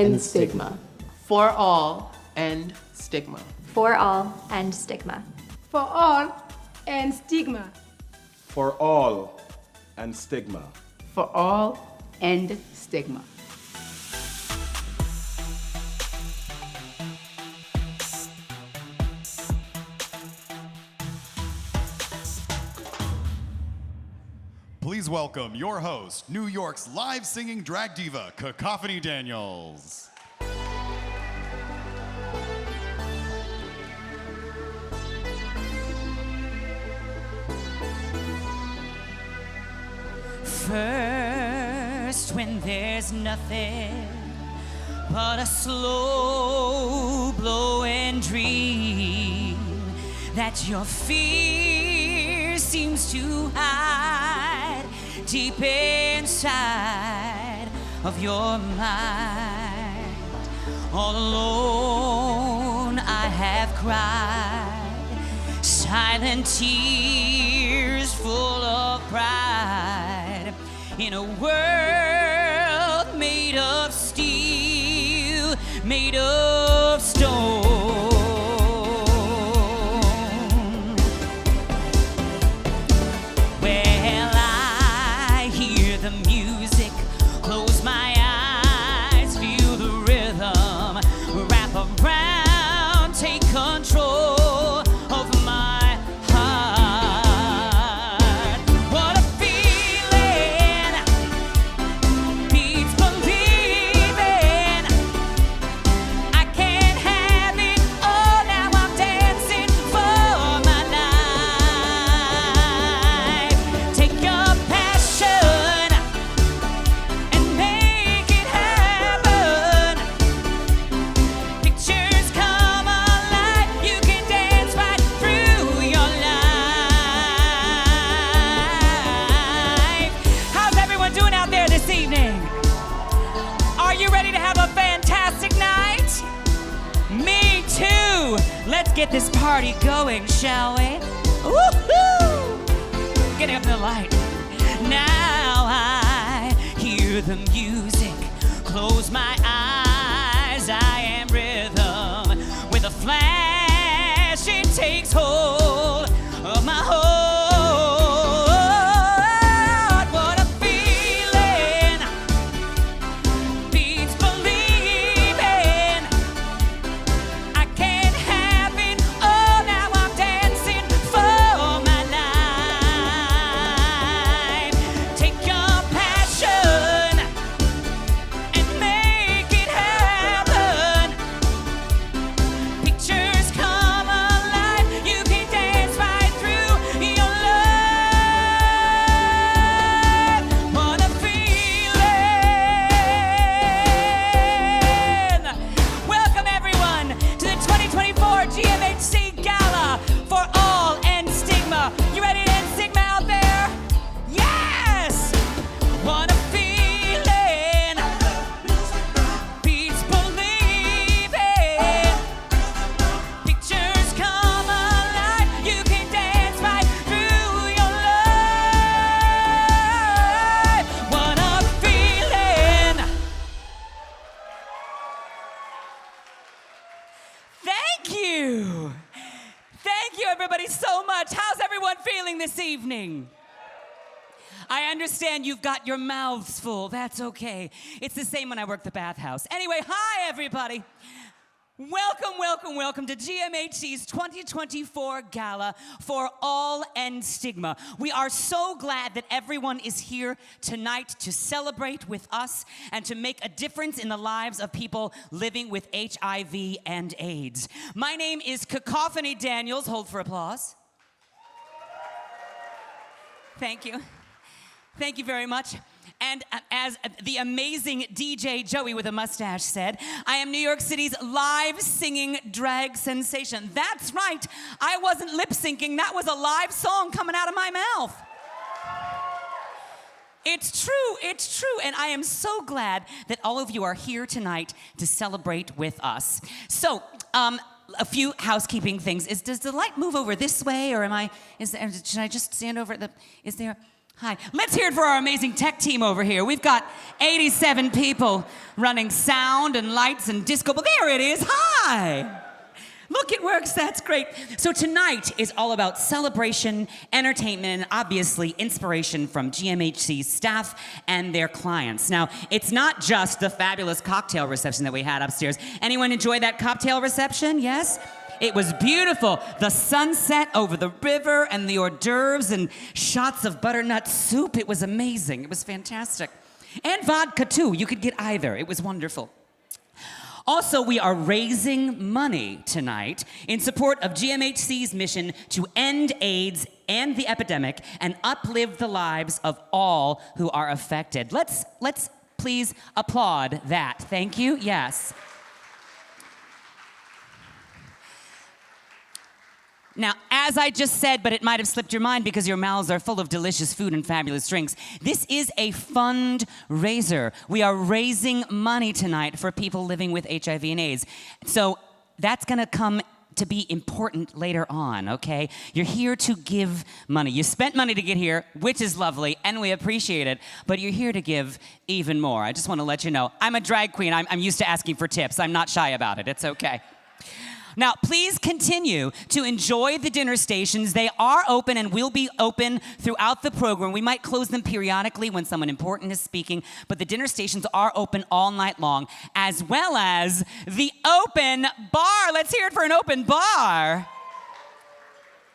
and stigma. For all end stigma. For all end stigma. For all end stigma. For all and stigma. For all end stigma. Please welcome your host, New York's live singing drag diva, Cacophony Daniels. First, when there's nothing but a slow blowing dream that your fear seems to hide deep inside of your mind. All alone I have cried silent tears full of pride in a world made of steel, made of stone. Well, I hear the music, close my eyes, feel the rhythm, wrap around, take control of my heart. What a feeling, beats believing. I can't have it all, now I'm dancing for my life. Take your passion and make it happen. Pictures come alive, you can dance right through your life. How's everyone doing out there this evening? Are you ready to have a fantastic night? Me too. Let's get this party going, shall we? Woohoo! Getting up to the light. Now I hear the music, close my eyes, I am rhythm. With a flash, it takes hold of my heart. What a feeling, beats believing. I can't have it all, now I'm dancing for my life. Take your passion and make it happen. Pictures come alive, you can dance right through your life. What a feeling. Welcome everyone to the 2024 GMHC Gala for all end stigma. You ready to end stigma out there? Yes! What a feeling, beats believing. Pictures come alive, you can dance right through your life. What a feeling. Thank you. Thank you, everybody, so much. How's everyone feeling this evening? I understand you've got your mouths full. That's okay. It's the same when I work the bathhouse. Anyway, hi, everybody. Welcome, welcome, welcome to GMHC's 2024 Gala for All End Stigma. We are so glad that everyone is here tonight to celebrate with us and to make a difference in the lives of people living with HIV and AIDS. My name is Cacophony Daniels. Hold for applause. Thank you. Thank you very much. And as the amazing DJ Joey with a mustache said, I am New York City's live singing drag sensation. That's right, I wasn't lip syncing, that was a live song coming out of my mouth. It's true, and I am so glad that all of you are here tonight to celebrate with us. So, a few housekeeping things. Does the light move over this way, or should I just stand over at the, is there? Hi. Let's hear it for our amazing tech team over here. We've got 87 people running sound and lights and disco. But there it is. Hi. Look, it works. That's great. So tonight is all about celebration, entertainment, and obviously inspiration from GMHC's staff and their clients. Now, it's not just the fabulous cocktail reception that we had upstairs. Anyone enjoy that cocktail reception? Yes? It was beautiful. The sunset over the river and the hors d'oeuvres and shots of butternut soup. It was amazing. It was fantastic. And vodka, too. You could get either. It was wonderful. Also, we are raising money tonight in support of GMHC's mission to end AIDS and the epidemic and uplift the lives of all who are affected. Let's please applaud that. Thank you. Yes. Now, as I just said, but it might have slipped your mind because your mouths are full of delicious food and fabulous drinks, this is a fundraiser. We are raising money tonight for people living with HIV and AIDS. So that's going to come to be important later on, okay? You're here to give money. You spent money to get here, which is lovely, and we appreciate it, but you're here to give even more. I just want to let you know, I'm a drag queen. I'm used to asking for tips. I'm not shy about it. It's okay. Now, please continue to enjoy the dinner stations. They are open and will be open throughout the program. We might close them periodically when someone important is speaking, but the dinner stations are open all night long, as well as the open bar. Let's hear it for an open bar.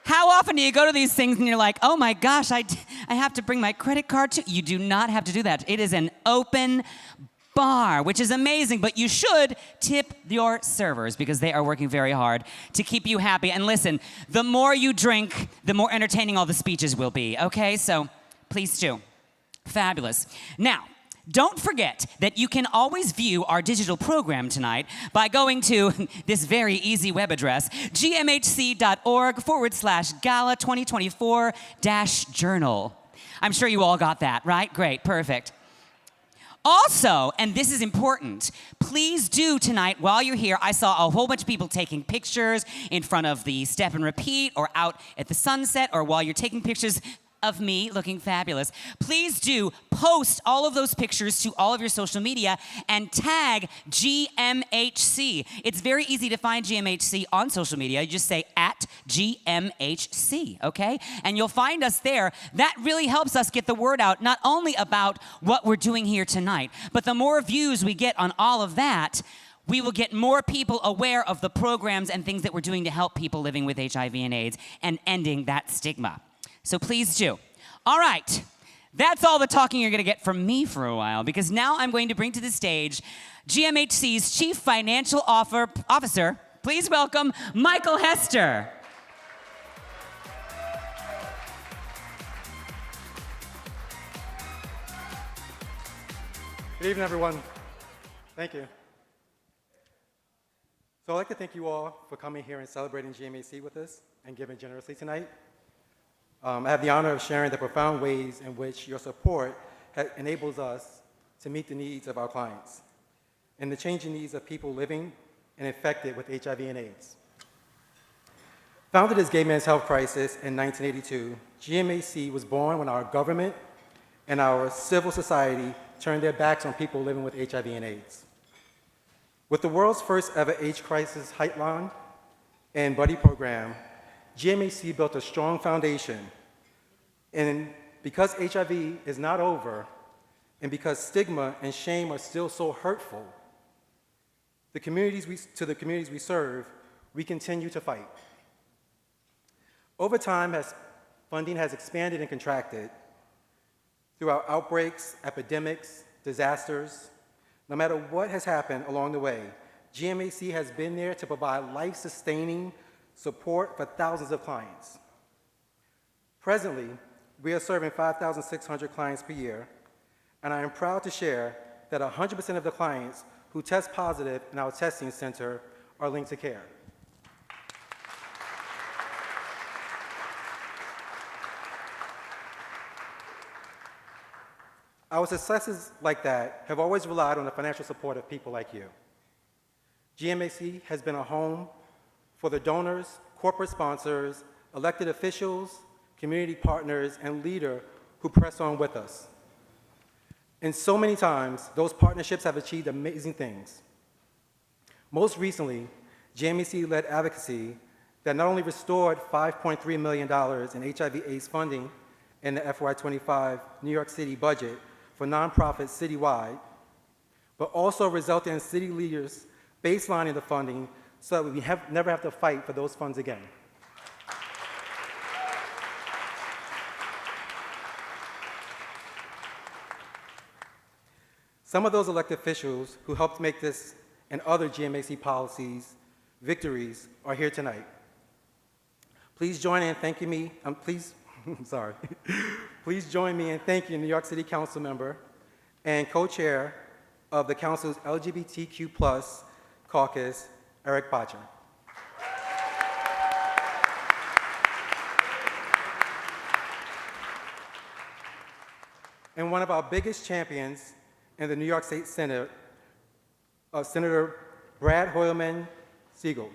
How often do you go to these things and you're like, oh my gosh, I have to bring my credit card too? You do not have to do that. It is an open bar, which is amazing, but you should tip your servers because they are working very hard to keep you happy. And listen, the more you drink, the more entertaining all the speeches will be, okay? So please do. Fabulous. Now, don't forget that you can always view our digital program tonight by going to this very easy web address, gmhc.org/Gala 2024-journal. I'm sure you all got that, right? Great, perfect. Also, and this is important, please do tonight, while you're here, I saw a whole bunch of people taking pictures in front of the Step and Repeat or out at the sunset or while you're taking pictures of me looking fabulous. Please do post all of those pictures to all of your social media and tag GMHC. It's very easy to find GMHC on social media. You just say @GMHC, okay? And you'll find us there. That really helps us get the word out, not only about what we're doing here tonight, but the more views we get on all of that, we will get more people aware of the programs and things that we're doing to help people living with HIV and AIDS and ending that stigma. So please do. All right, that's all the talking you're gonna get from me for a while, because now I'm going to bring to the stage GMHC's Chief Financial Officer. Please welcome Michael Hester. Good evening, everyone. Thank you. So I'd like to thank you all for coming here and celebrating GMHC with us and giving generously tonight. I have the honor of sharing the profound ways in which your support enables us to meet the needs of our clients and the changing needs of people living and infected with HIV and AIDS. Founded as Gay Men's Health Crisis in 1982, GMHC was born when our government and our civil society turned their backs on people living with HIV and AIDS. With the world's first ever AIDS crisis hotline and buddy program, GMHC built a strong foundation, and because HIV is not over, and because stigma and shame are still so hurtful, to the communities we serve, we continue to fight. Over time, as funding has expanded and contracted, throughout outbreaks, epidemics, disasters, no matter what has happened along the way, GMHC has been there to provide life-sustaining support for thousands of clients. Presently, we are serving 5,600 clients per year, and I am proud to share that 100% of the clients who test positive in our testing center are linked to care. Our successes like that have always relied on the financial support of people like you. GMHC has been a home for the donors, corporate sponsors, elected officials, community partners, and leaders who press on with us. And so many times, those partnerships have achieved amazing things. Most recently, GMHC led advocacy that not only restored $5.3 million in HIV/AIDS funding in the FY25 New York City budget for nonprofits citywide, but also resulted in city leaders baselining the funding so that we never have to fight for those funds again. Some of those elected officials who helped make this and other GMHC policies victories are here tonight. Please join in thanking me, please join me in thanking New York City Council member and co-chair of the Council's LGBTQ+ caucus, Eric Bottcher. And one of our biggest champions in the New York State Senate, Senator Brad Hoylman Siegel.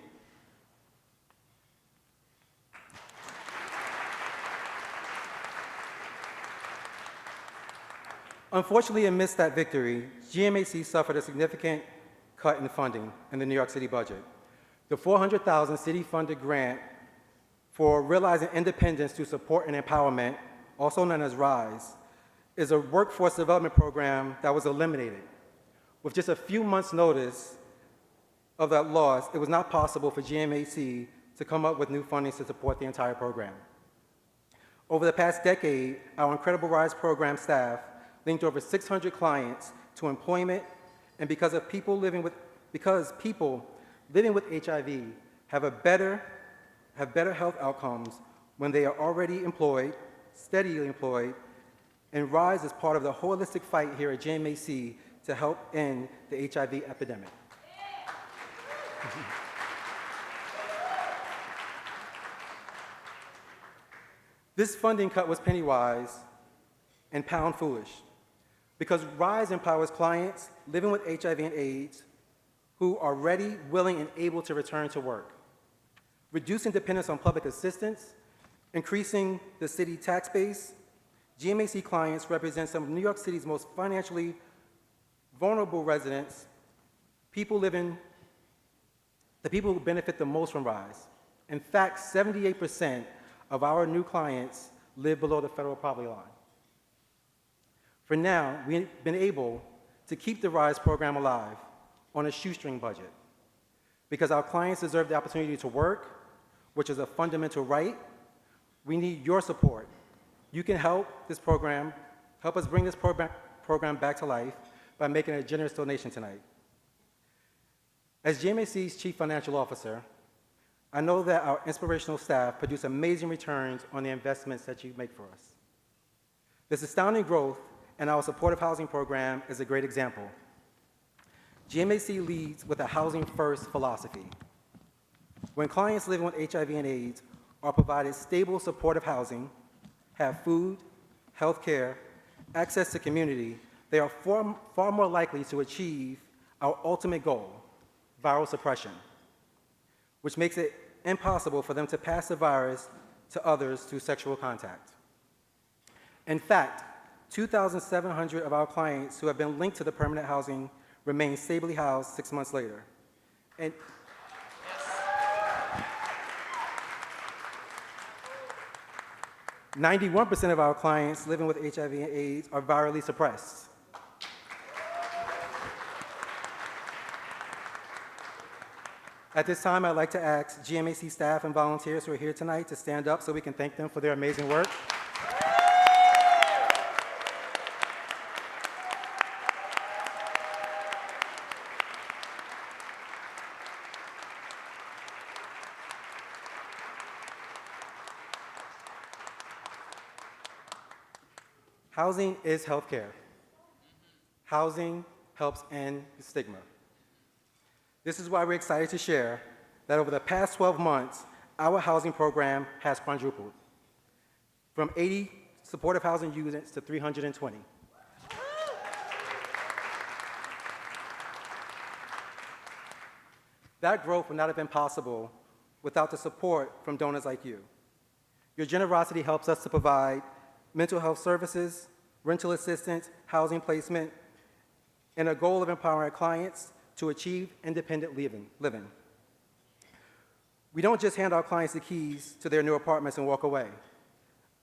Unfortunately, amidst that victory, GMHC suffered a significant cut in funding in the New York City budget. The $400,000 city-funded grant for Realizing Independence through Support and Empowerment, also known as RISE, is a workforce development program that was eliminated. With just a few months' notice of that loss, it was not possible for GMHC to come up with new funding to support the entire program. Over the past decade, our incredible RISE program staff linked over 600 clients to employment, and because people living with HIV have better health outcomes when they are already employed, steadily employed, and RISE is part of the holistic fight here at GMHC to help end the HIV epidemic. This funding cut was penny-wise and pound-foolish, because RISE empowers clients living with HIV and AIDS who are ready, willing, and able to return to work, reducing dependence on public assistance, increasing the city tax base. GMHC clients represent some of New York City's most financially vulnerable residents, the people who benefit the most from RISE. In fact, 78% of our new clients live below the federal poverty line. For now, we've been able to keep the RISE program alive on a shoestring budget because our clients deserve the opportunity to work, which is a fundamental right. We need your support. You can help us bring this program back to life by making a generous donation tonight. As GMHC's Chief Financial Officer, I know that our inspirational staff produce amazing returns on the investments that you make for us. This astounding growth in our supportive housing program is a great example. GMHC leads with a housing-first philosophy. When clients living with HIV and AIDS are provided stable, supportive housing, have food, health care, access to community, they are far more likely to achieve our ultimate goal, viral suppression, which makes it impossible for them to pass the virus to others through sexual contact. In fact, 2,700 of our clients who have been linked to the permanent housing remain stably housed 6 months later. And 91% of our clients living with HIV and AIDS are virally suppressed. At this time, I'd like to ask GMHC staff and volunteers who are here tonight to stand up so we can thank them for their amazing work. Housing is healthcare. Housing helps end the stigma. This is why we're excited to share that over the past 12 months, our housing program has quadrupled, from 80 supportive housing units to 320. That growth would not have been possible without the support from donors like you. Your generosity helps us to provide mental health services, rental assistance, housing placement, and a goal of empowering our clients to achieve independent living. We don't just hand our clients the keys to their new apartments and walk away.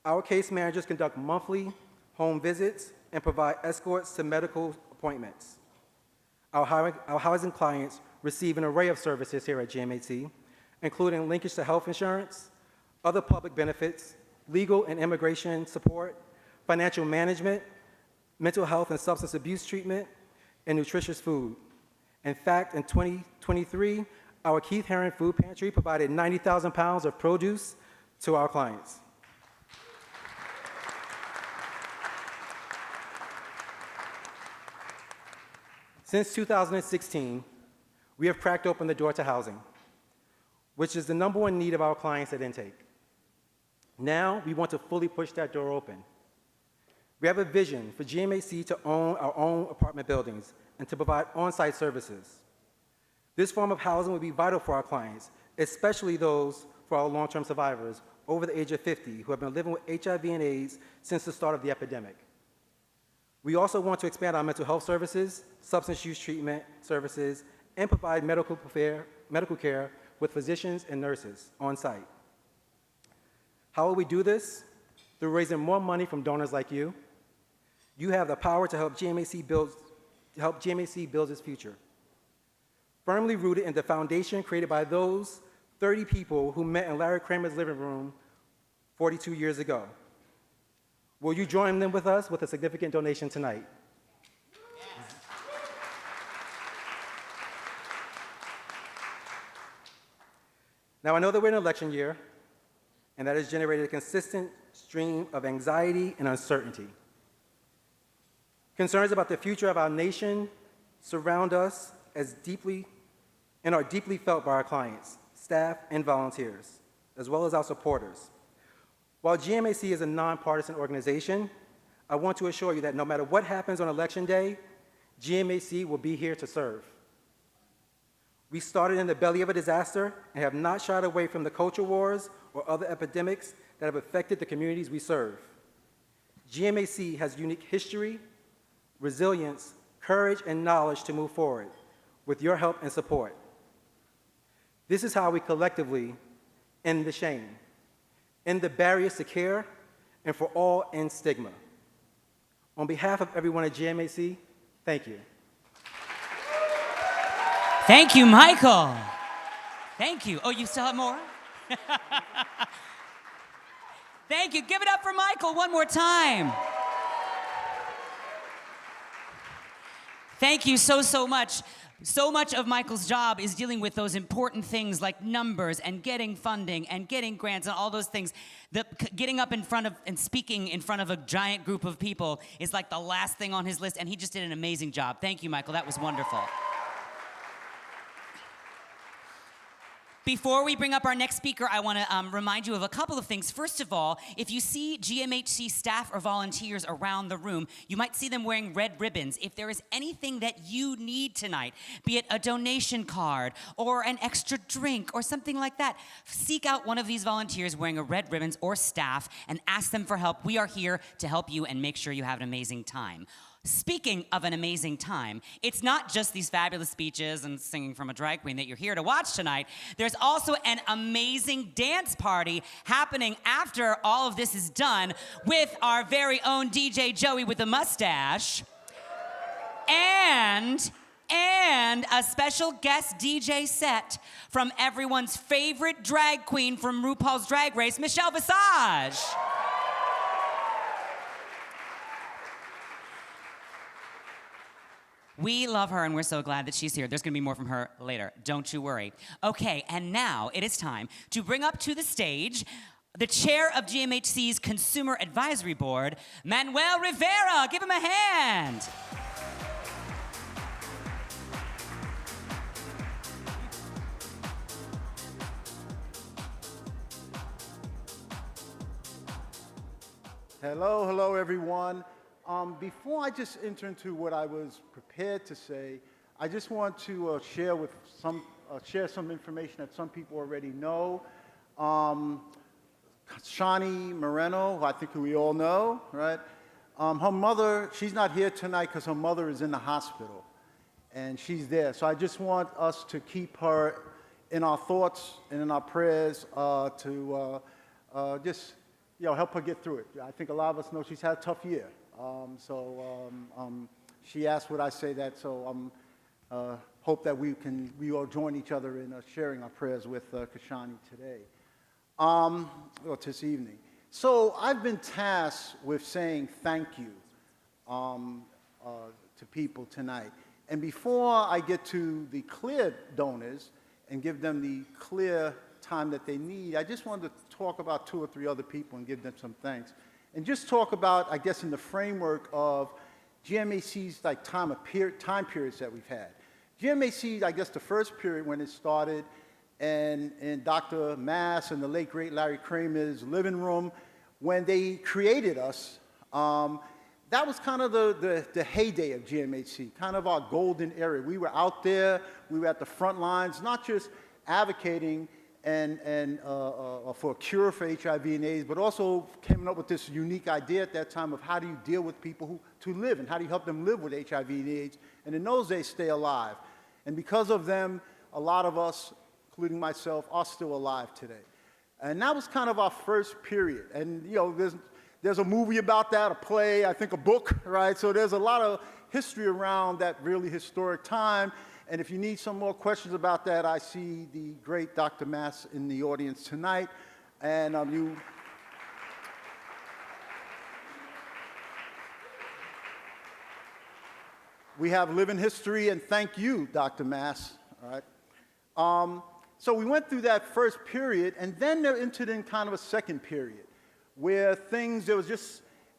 Our case managers conduct monthly home visits and provide escorts to medical appointments. Our housing clients receive an array of services here at GMHC, including linkage to health insurance, other public benefits, legal and immigration support, financial management, mental health and substance abuse treatment, and nutritious food. In fact, in 2023, our Keith Haring Food Pantry provided 90,000 pounds of produce to our clients. Since 2016, we have cracked open the door to housing, which is the #1 need of our clients at intake. Now, we want to fully push that door open. We have a vision for GMHC to own our own apartment buildings and to provide on-site services. This form of housing will be vital for our clients, especially those for our long-term survivors over the age of 50 who have been living with HIV and AIDS since the start of the epidemic. We also want to expand our mental health services, substance use treatment services, and provide medical care with physicians and nurses on site. How will we do this? Through raising more money from donors like you. You have the power to help GMHC build its future. Firmly rooted in the foundation created by those 30 people who met in Larry Kramer's living room 42 years ago. Will you join them with us with a significant donation tonight? Now, I know that we're in an election year, and that has generated a consistent stream of anxiety and uncertainty. Concerns about the future of our nation surround us and are deeply felt by our clients, staff, and volunteers, as well as our supporters. While GMHC is a nonpartisan organization, I want to assure you that no matter what happens on Election Day, GMHC will be here to serve. We started in the belly of a disaster and have not shied away from the culture wars or other epidemics that have affected the communities we serve. GMHC has unique history, resilience, courage, and knowledge to move forward with your help and support. This is how we collectively end the shame, end the barriers to care, and for all, end stigma. On behalf of everyone at GMHC, thank you. Thank you, Michael. Thank you. Oh, you still have more? Thank you. Give it up for Michael one more time. Thank you so much. So much of Michael's job is dealing with those important things like numbers and getting funding and getting grants and all those things. Getting up in front of and speaking in front of a giant group of people is like the last thing on his list, and he just did an amazing job. Thank you, Michael. That was wonderful. Before we bring up our next speaker, I want to remind you of a couple of things. First of all, if you see GMHC staff or volunteers around the room, you might see them wearing red ribbons. If there is anything that you need tonight, be it a donation card or an extra drink or something like that, seek out one of these volunteers wearing a red ribbons or staff and ask them for help. We are here to help you and make sure you have an amazing time. Speaking of an amazing time, it's not just these fabulous speeches and singing from a drag queen that you're here to watch tonight. There's also an amazing dance party happening after all of this is done with our very own DJ Joey with a mustache and a special guest DJ set from everyone's favorite drag queen from RuPaul's Drag Race, Michelle Visage. We love her, and we're so glad that she's here. There's going to be more from her later. Don't you worry. Okay, and now it is time to bring up to the stage the chair of GMHC's Consumer Advisory Board, Manuel Rivera. Give him a hand. Hello, everyone. Before I just enter into what I was prepared to say, I just want to share some information that some people already know. Shani Moreno, who I think we all know, right? Her mother, she's not here tonight because her mother is in the hospital, and she's there. So I just want us to keep her in our thoughts and in our prayers to just, help her get through it. I think a lot of us know she's had a tough year. She asked would I say that, so hope that we all join each other in sharing our prayers with Kashani today, or this evening. So I've been tasked with saying thank you to people tonight. And before I get to the clear donors and give them the clear time that they need, I just wanted to talk about 2 or 3 other people and give them some thanks. And just talk about, I guess, in the framework of GMHC's time periods that we've had. GMHC, I guess the first period when it started, and in Dr. Mass and the late great Larry Kramer's living room, when they created us, that was kind of the heyday of GMHC, kind of our golden era. We were out there, we were at the front lines, not just advocating for a cure for HIV and AIDS, but also came up with this unique idea at that time of how do you deal with people to live, and how do you help them live with HIV and AIDS, and in those days stay alive. And because of them, a lot of us, including myself, are still alive today. And that was kind of our first period. And there's a movie about that, a play, I think a book, right? So there's a lot of history around that really historic time. And if you need some more questions about that, I see the great Dr. Mass in the audience tonight. And we have living history, and thank you, Dr. Mass, all right? So we went through that first period, and then they entered in kind of a second period, where there was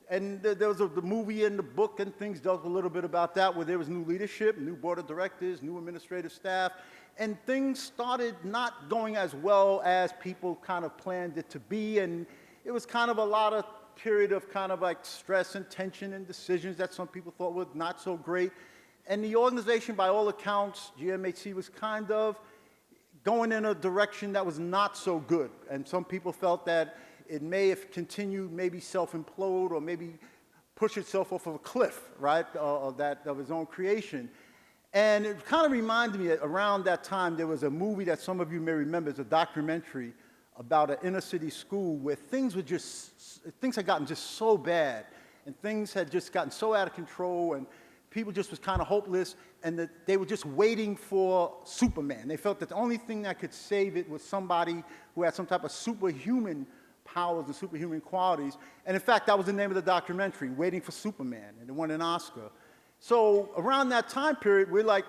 the movie and the book and things dealt a little bit about that, where there was new leadership, new board of directors, new administrative staff, and things started not going as well as people kind of planned it to be, and it was kind of a lot of period of kind of like stress and tension and decisions that some people thought were not so great. And the organization, by all accounts, GMHC was kind of going in a direction that was not so good. And some people felt that it may have continued, maybe self-implode, or maybe push itself off of a cliff, right, of its own creation. And it kind of reminded me, around that time, there was a movie that some of you may remember. It's a documentary about an inner city school where things had gotten just so bad, and things had just gotten so out of control, and people just was kind of hopeless, and that they were just waiting for Superman. They felt that the only thing that could save it was somebody who had some type of superhuman powers and superhuman qualities. And in fact, that was the name of the documentary, Waiting for Superman, and it won an Oscar. So around that time period, we're like,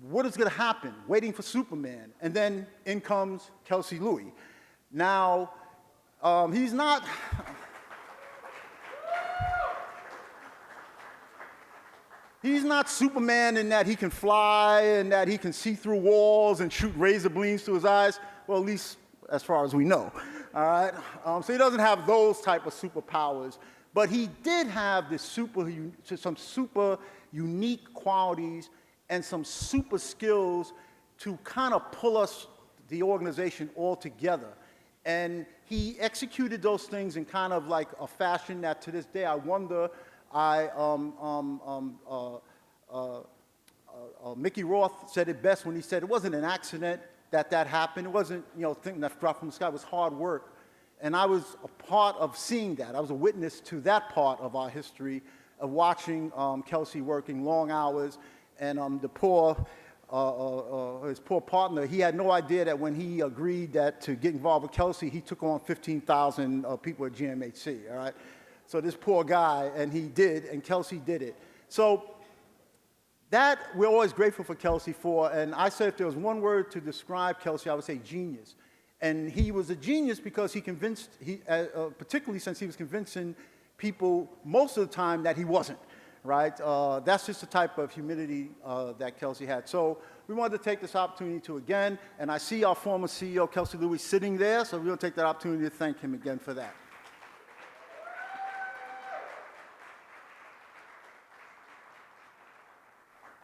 what is going to happen? Waiting for Superman. And then in comes Kelsey Louis. Now, he's not... He's not Superman in that he can fly and that he can see through walls and shoot razor beams through his eyes. Well, at least as far as we know, all right? So he doesn't have those type of superpowers. But he did have some super unique qualities and some super skills to kind of pull the organization all together. And he executed those things in kind of like a fashion that to this day I wonder, Mickey Roth said it best when he said it wasn't an accident that happened. It wasn't, thing that dropped from the sky. It was hard work. And I was a part of seeing that. I was a witness to that part of our history of watching Kelsey working long hours, and his poor partner, he had no idea that when he agreed to get involved with Kelsey, he took on 15,000 people at GMHC, all right? So this poor guy, and he did, and Kelsey did it. So that we're always grateful for Kelsey for, and I said if there was one word to describe Kelsey, I would say genius. And he was a genius because he convinced, particularly since he was convincing people most of the time that he wasn't, right? That's just the type of humility that Kelsey had. So we wanted to take this opportunity to again, and I see our former CEO, Kelsey Louis, sitting there, so we're going to take that opportunity to thank him again for that.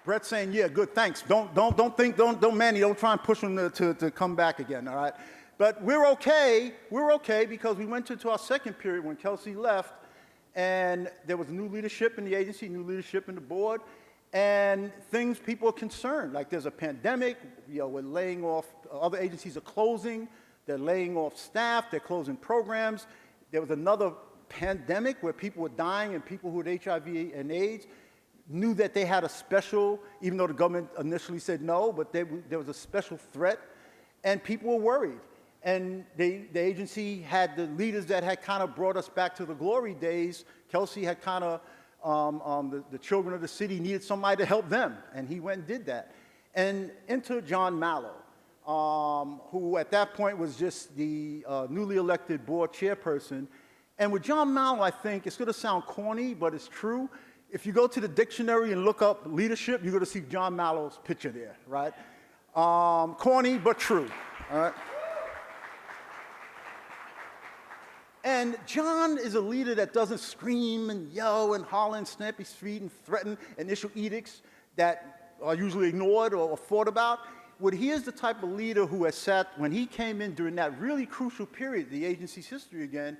Brett's saying, yeah, good, thanks. Don't Manny, don't try and push him to come back again, all right? But we're okay because we went into our second period when Kelsey left, and there was new leadership in the agency, new leadership in the board, and people are concerned. Like there's a pandemic, we're laying off, other agencies are closing, they're laying off staff, they're closing programs. There was another pandemic where people were dying, and people who had HIV and AIDS knew that they had a special, even though the government initially said no, but there was a special threat, and people were worried. And the agency had the leaders that had kind of brought us back to the glory days. Kelsey had kind of, the children of the city needed somebody to help them, and he went and did that. And enter John Mallow, who at that point was just the newly elected board chairperson. And with John Mallow, I think, it's going to sound corny, but it's true. If you go to the dictionary and look up leadership, you're going to see John Mallow's picture there, right? Corny, but true, all right? And John is a leader that doesn't scream and yell and holler and stamp his feet and threaten and issue edicts that are usually ignored or fought about. He is the type of leader who has sat, when he came in during that really crucial period, the agency's history again,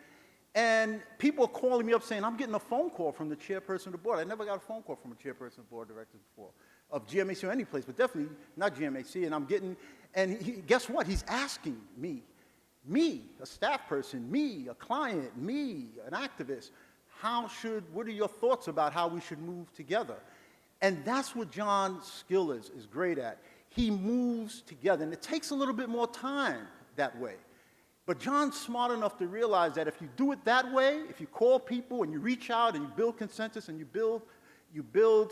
and people are calling me up saying, I'm getting a phone call from the chairperson of the board. I never got a phone call from a chairperson of board directors before, of GMHC or any place, but definitely not GMHC. And guess what? He's asking me, a staff person, me, a client, me, an activist, what are your thoughts about how we should move together? And that's what John's skill is great at. He moves together, and it takes a little bit more time that way. But John's smart enough to realize that if you do it that way, if you call people and you reach out and you build consensus and you build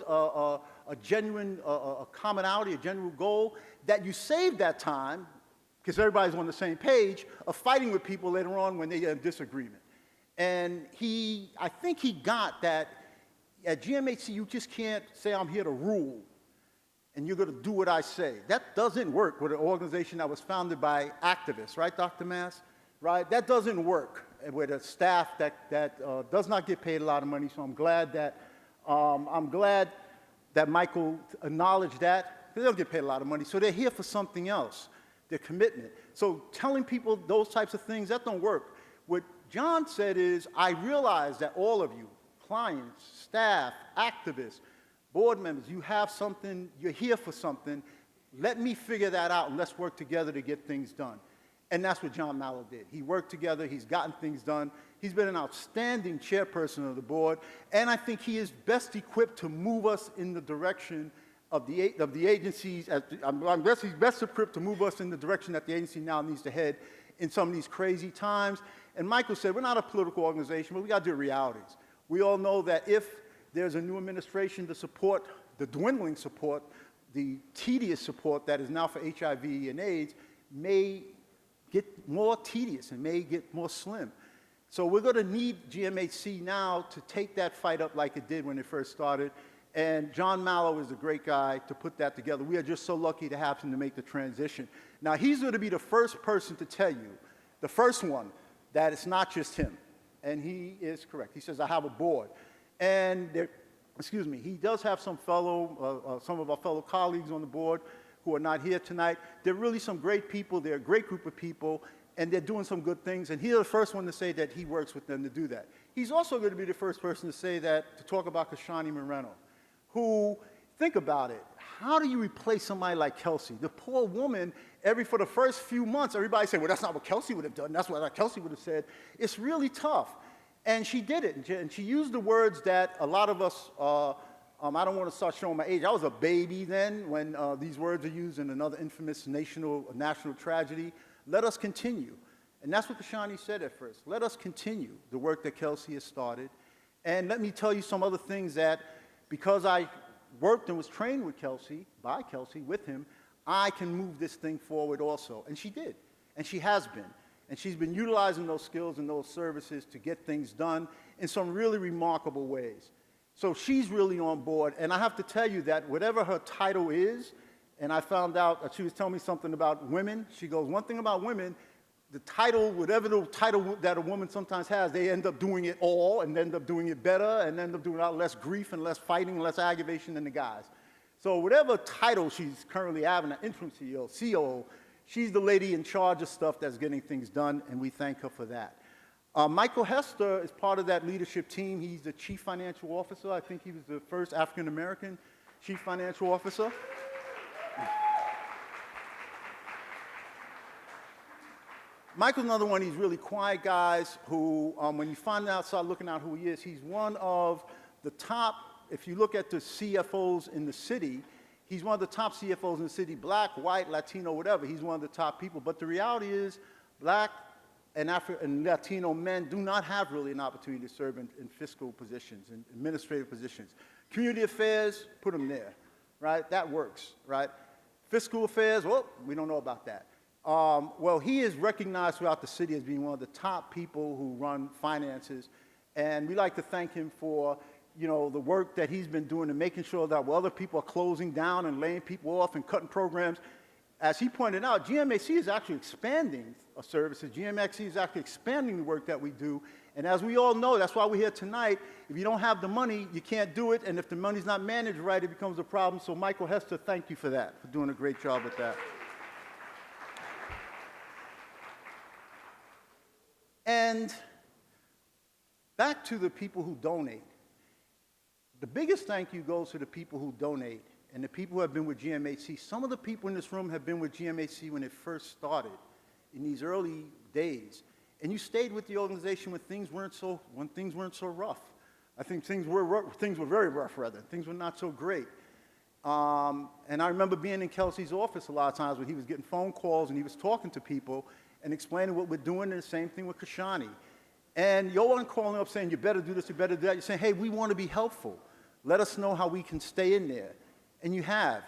a genuine commonality, a genuine goal, that you save that time, because everybody's on the same page, of fighting with people later on when they are in disagreement. And I think he got that at GMHC, you just can't say, I'm here to rule, and you're going to do what I say. That doesn't work with an organization that was founded by activists, right, Dr. Mass? Right? That doesn't work with a staff that does not get paid a lot of money, so I'm glad that Michael acknowledged that. They don't get paid a lot of money, so they're here for something else, their commitment. So telling people those types of things, that don't work. What John said is, I realize that all of you, clients, staff, activists, board members, you have something, you're here for something. Let me figure that out, and let's work together to get things done. And that's what John Mallow did. He worked together, he's gotten things done. He's been an outstanding chairperson of the board, and I think he is best equipped to move us in the direction of the agencies. I'm guessing he's best equipped to move us in the direction that the agency now needs to head in some of these crazy times. And Michael said, we're not a political organization, but we got to do realities. We all know that if there's a new administration to support the dwindling support, the tedious support that is now for HIV and AIDS, may get more tedious and may get more slim. So we're going to need GMHC now to take that fight up like it did when it first started. And John Mallow is a great guy to put that together. We are just so lucky to have him to make the transition. Now, he's going to be the first person to tell you, the first one, that it's not just him. And he is correct. He says, I have a board. And he does have some of our fellow colleagues on the board who are not here tonight. They're really some great people. They're a great group of people, and they're doing some good things. And he's the first one to say that he works with them to do that. He's also going to be the first person to say that, to talk about Kashani Moreno, who, think about it, how do you replace somebody like Kelsey? The poor woman, for the first few months, everybody said, well, that's not what Kelsey would have done. That's what Kelsey would have said. It's really tough. And she did it, and she used the words that a lot of us, I don't want to start showing my age. I was a baby then when these words are used in another infamous national tragedy. Let us continue. And that's what Kashani said at first. Let us continue the work that Kelsey has started. And let me tell you some other things that, because I worked and was trained with Kelsey, with him, I can move this thing forward also. And she did, and she has been. And she's been utilizing those skills and those services to get things done in some really remarkable ways. So she's really on board, and I have to tell you that whatever her title is, and I found out that she was telling me something about women. She goes, one thing about women, the title, whatever the title that a woman sometimes has, they end up doing it all and end up doing it better and end up doing a lot less grief and less fighting and less aggravation than the guys. So whatever title she's currently having, an interim CEO, COO, She's the lady in charge of stuff that's getting things done, and we thank her for that. Michael Hester is part of that leadership team. He's the Chief Financial Officer. I think he was the first African-American Chief Financial Officer. Michael's another one of these really quiet guys who, when you find out, start looking out who he is, he's one of the top, if you look at the CFOs in the city, he's one of the top CFOs in the city, black, white, Latino, whatever. He's one of the top people. But the reality is, black and Latino men do not have really an opportunity to serve in fiscal positions, in administrative positions. Community affairs, put them there, right? That works, right? Fiscal affairs, well, we don't know about that. Well, he is recognized throughout the city as being one of the top people who run finances, and we like to thank him for, you know, the work that he's been doing and making sure that while other people are closing down and laying people off and cutting programs, as he pointed out, GMHC is actually expanding our services. GMHC is actually expanding the work that we do, and as we all know, that's why we're here tonight. If you don't have the money, you can't do it, and if the money's not managed right, it becomes a problem. So Michael Hester, thank you for that, for doing a great job with that. And back to the people who donate. The biggest thank you goes to the people who donate and the people who have been with GMHC. Some of the people in this room have been with GMHC when it first started, in these early days. And you stayed with the organization when things weren't so rough. I think things were very rough, rather. Things were not so great. And I remember being in Kelsey's office a lot of times when he was getting phone calls and he was talking to people and explaining what we're doing, and the same thing with Kashani. And you're one calling up saying, you better do this, you better do that. You're saying, hey, we want to be helpful. Let us know how we can stay in there. And you have.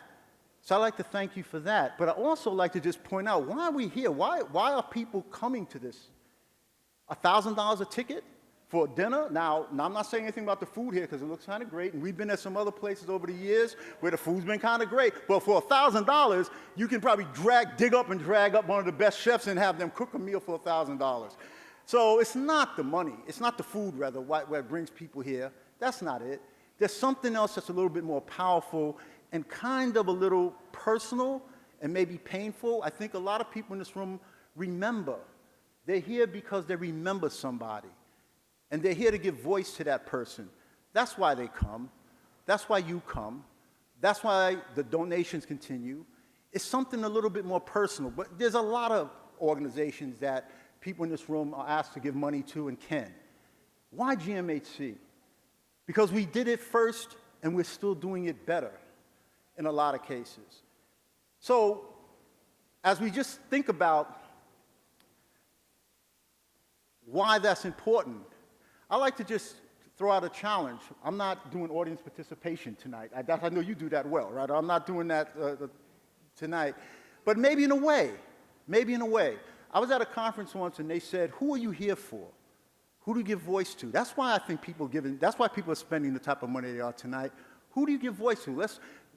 So I'd like to thank you for that. But I also like to just point out, why are we here? Why are people coming to this? $1,000 a ticket for dinner? Now, I'm not saying anything about the food here because it looks kind of great, and we've been at some other places over the years where the food's been kind of great, but for $1,000, you can probably dig up one of the best chefs and have them cook a meal for $1,000. So it's not the money, it's not the food, rather, what brings people here. That's not it. There's something else that's a little bit more powerful and kind of a little personal and maybe painful. I think a lot of people in this room remember. They're here because they remember somebody. And they're here to give voice to that person. That's why they come. That's why you come. That's why the donations continue. It's something a little bit more personal. But there's a lot of organizations that people in this room are asked to give money to and can. Why GMHC? Because we did it first and we're still doing it better in a lot of cases. So as we just think about why that's important, I like to just throw out a challenge. I'm not doing audience participation tonight. I know you do that well, right? I'm not doing that tonight. But maybe in a way. I was at a conference once and they said, who are you here for? Who do you give voice to? That's why I think that's why people are spending the type of money they are tonight. Who do you give voice to?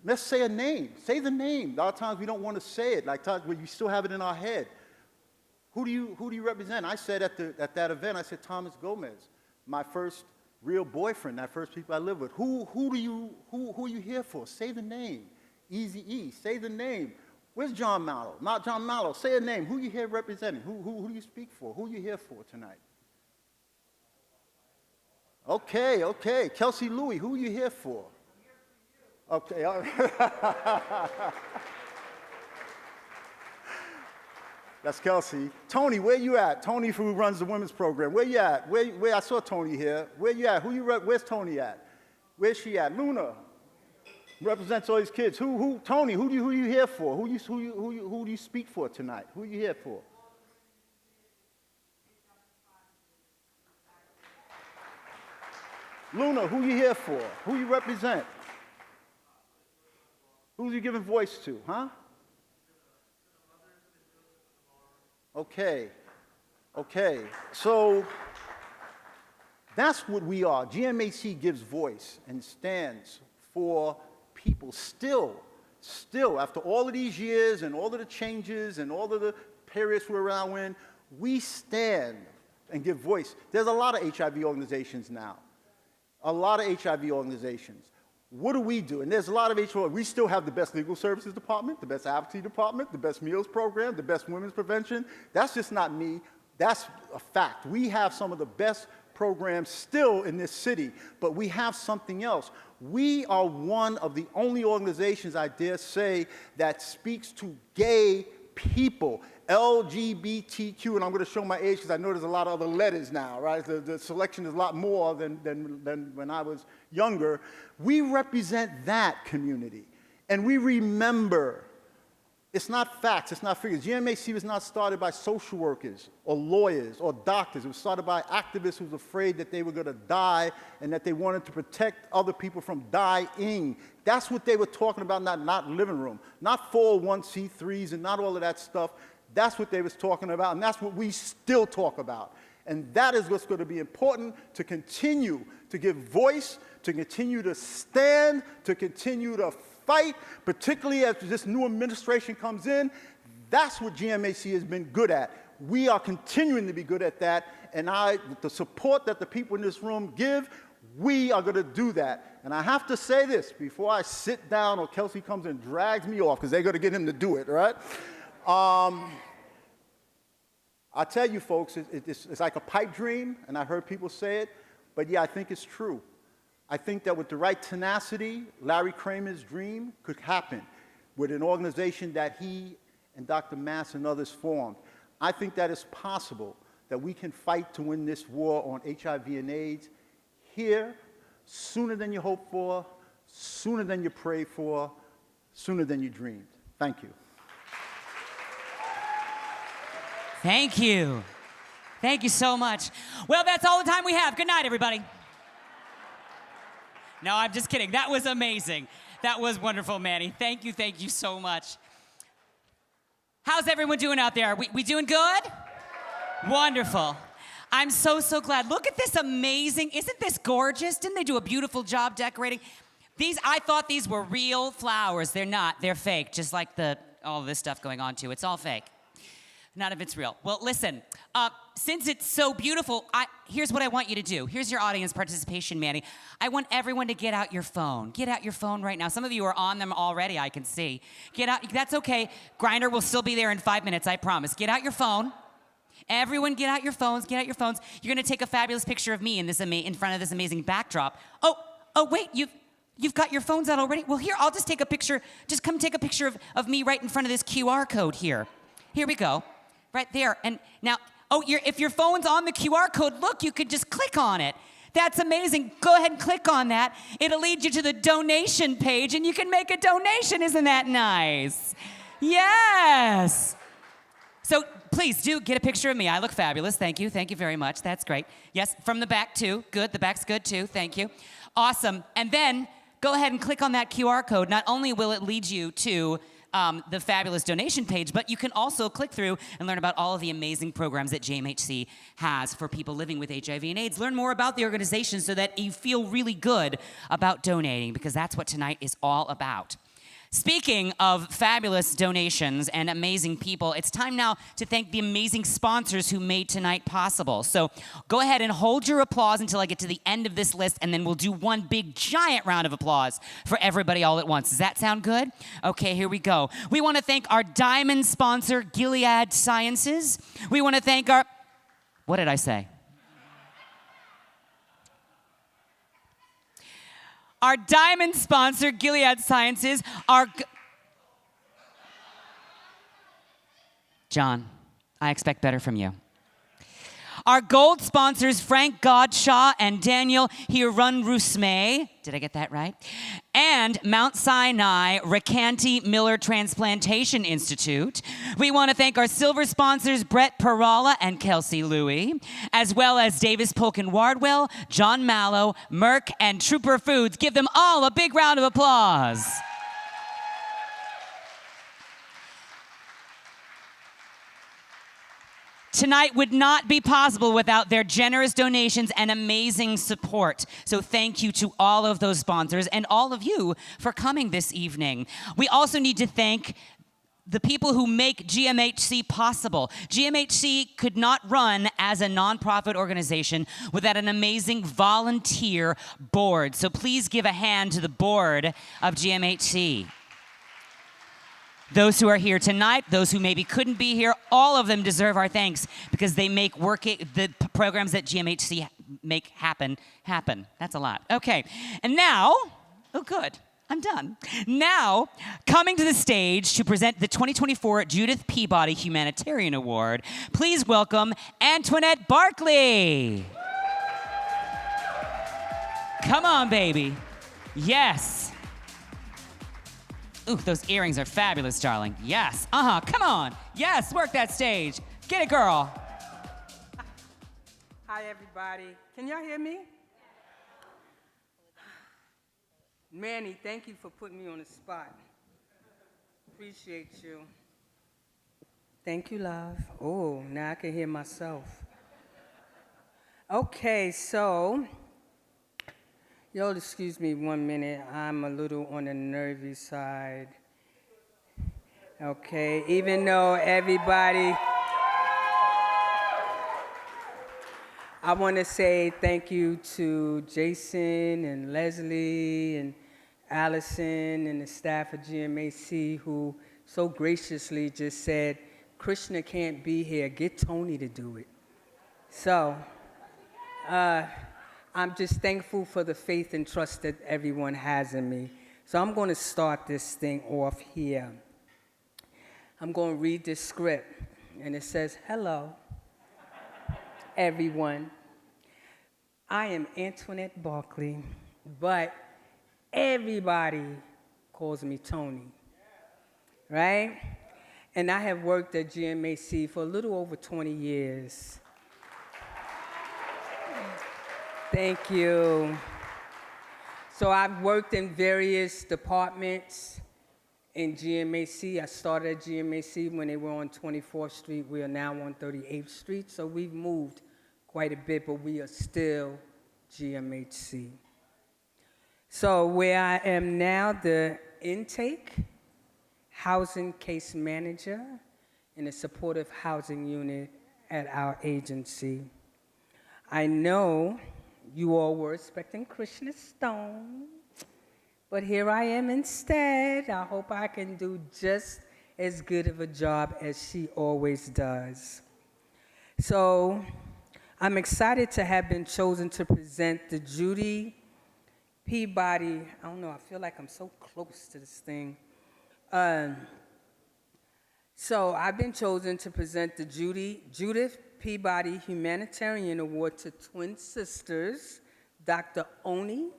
Let's say a name. Say the name. A lot of times we don't want to say it, like times where we still have it in our head. Who do you represent? I said at that event, I said Thomas Gomez, my first real boyfriend, that first people I lived with. Who are you here for? Say the name. Eazy-E, say the name. Where's John Mallow? Not John Mallow. Say a name. Who you here representing? Who do you speak for? Who you here for tonight? Okay. Kelsey Louie, who are you here for? Okay. That's Kelsey. Tony, where you at? Tony, who runs the women's program. Where you at? Where I saw Tony here. Where you at? Where's Tony at? Where's she at? Luna represents all these kids. Tony, who you here for? Who do you speak for tonight? Who are you here for? Luna, who you here for? Who you represent? Who you giving voice to, huh? Okay. So that's what we are. GMHC gives voice and stands for people still, after all of these years and all of the changes and all of the periods we're around in, we stand and give voice. There's a lot of HIV organizations now. A lot of HIV organizations. What do we do? And there's a lot of HR. We still have the best legal services department, the best advocacy department, the best meals program, the best women's prevention. That's just not me. That's a fact. We have some of the best programs still in this city, but we have something else. We are one of the only organizations, I dare say, that speaks to gay people, LGBTQ, and I'm going to show my age because I know there's a lot of other letters now, right? The selection is a lot more than when I was younger. We represent that community, and we remember. It's not facts, it's not figures. GMHC was not started by social workers or lawyers or doctors. It was started by activists who was afraid that they were going to die and that they wanted to protect other people from dying. That's what they were talking about, not living room, not 401c3s and not all of that stuff. That's what they was talking about, and that's what we still talk about. And that is what's going to be important, to continue to give voice, to continue to stand, to continue to fight, particularly as this new administration comes in. That's what GMHC has been good at. We are continuing to be good at that, and with the support that the people in this room give, we are going to do that. And I have to say this before I sit down or Kelsey comes and drags me off, because they're going to get him to do it, right? I tell you, folks, it's like a pipe dream, and I heard people say it, but yeah, I think it's true. I think that with the right tenacity, Larry Kramer's dream could happen with an organization that he and Dr. Mass and others formed. I think that it's possible that we can fight to win this war on HIV and AIDS here sooner than you hoped for, sooner than you prayed for, sooner than you dreamed. Thank you. Thank you. Thank you so much. Well, that's all the time we have. Good night, everybody. No, I'm just kidding. That was amazing. That was wonderful, Manny. Thank you so much. How's everyone doing out there? We doing good? Wonderful. I'm so glad. Look at this amazing, isn't this gorgeous? Didn't they do a beautiful job decorating? I thought these were real flowers. They're not, they're fake, just like all this stuff going on too. It's all fake. None of it's real. Well, listen, since it's so beautiful, here's what I want you to do. Here's your audience participation, Manny. I want everyone to get out your phone. Get out your phone right now. Some of you are on them already, I can see. Get out, that's okay. Grindr will still be there in 5 minutes, I promise. Get out your phone. Everyone get out your phones, get out your phones. You're gonna take a fabulous picture of me in front of this amazing backdrop. Oh, wait, you've got your phones out already? Well, here, I'll just take a picture. Just come take a picture of me right in front of this QR code here. Here we go. Right there. And now, if your phone's on the QR code, look, you could just click on it. That's amazing. Go ahead and click on that. It'll lead you to the donation page, and you can make a donation. Isn't that nice? Yes. So please do get a picture of me. I look fabulous. Thank you. Thank you very much. That's great. Yes, from the back, too. Good. The back's good, too. Thank you. Awesome. And then go ahead and click on that QR code. Not only will it lead you to the fabulous donation page, but you can also click through and learn about all of the amazing programs that GMHC has for people living with HIV and AIDS. Learn more about the organization so that you feel really good about donating, because that's what tonight is all about. Speaking of fabulous donations and amazing people, it's time now to thank the amazing sponsors who made tonight possible. So go ahead and hold your applause until I get to the end of this list, and then we'll do one big giant round of applause for everybody all at once. Does that sound good? Okay, here we go. We want to thank our diamond sponsor, Gilead Sciences. We want to thank our... What did I say? Our diamond sponsor, Gilead Sciences, John, I expect better from you. Our gold sponsors, Frank Godshaw and Daniel Hirun-Rusmay. Did I get that right? And Mount Sinai Recanti Miller Transplantation Institute. We want to thank our silver sponsors, Brett Parala and Kelsey Louie, as well as Davis Polk and Wardwell, John Mallow, Merck, and Trooper Foods. Give them all a big round of applause. Tonight would not be possible without their generous donations and amazing support. So thank you to all of those sponsors and all of you for coming this evening. We also need to thank the people who make GMHC possible. GMHC could not run as a nonprofit organization without an amazing volunteer board. So please give a hand to the board of GMHC. Those who are here tonight, those who maybe couldn't be here, all of them deserve our thanks because they make the programs that GMHC make happen. That's a lot. Okay, and now, oh good, I'm done. Now, coming to the stage to present the 2024 Judith Peabody Humanitarian Award, please welcome Antoinette Barkley. Come on, baby. Yes. Ooh, those earrings are fabulous, darling. Yes. Come on. Yes, work that stage. Get it, girl. Hi, everybody. Can y'all hear me? Manny, thank you for putting me on the spot. Appreciate you. Thank you, love. Oh, now I can hear myself. Okay, so, y'all excuse me 1 minute. I'm a little on the nervy side. Okay, even though everybody, I want to say thank you to Jason and Leslie and Allison and the staff of GMHC who so graciously just said, Krishna can't be here, get Tony to do it. So, I'm just thankful for the faith and trust that everyone has in me. So I'm going to start this thing off here. I'm going to read this script, and it says, hello, everyone. I am Antoinette Barkley, but everybody calls me Tony, right? And I have worked at GMHC for a little over 20 years. Thank you. So I've worked in various departments in GMHC. I started at GMHC when they were on 24th Street. We are now on 38th Street. So we've moved quite a bit, but we are still GMHC. So where I am now, the intake, housing case manager in a supportive housing unit at our agency. I know you all were expecting Krishna Stone, but here I am instead. I hope I can do just as good of a job as she always does. So I'm excited to have been chosen to present the Judy Peabody, I don't know, I feel like I'm so close to this thing. So I've been chosen to present the Judith Peabody Humanitarian Award to twin sisters, Dr. Oni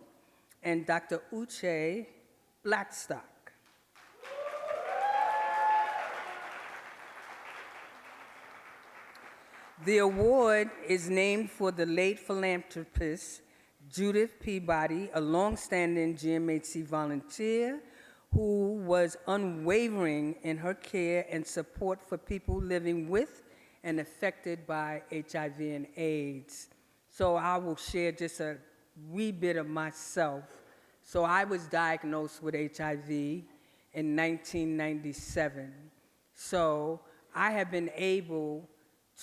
and Dr. Uche Blackstock. The award is named for the late philanthropist Judith Peabody, a longstanding GMHC volunteer who was unwavering in her care and support for people living with and affected by HIV and AIDS. So I will share just a wee bit of myself. So I was diagnosed with HIV in 1997. So I have been able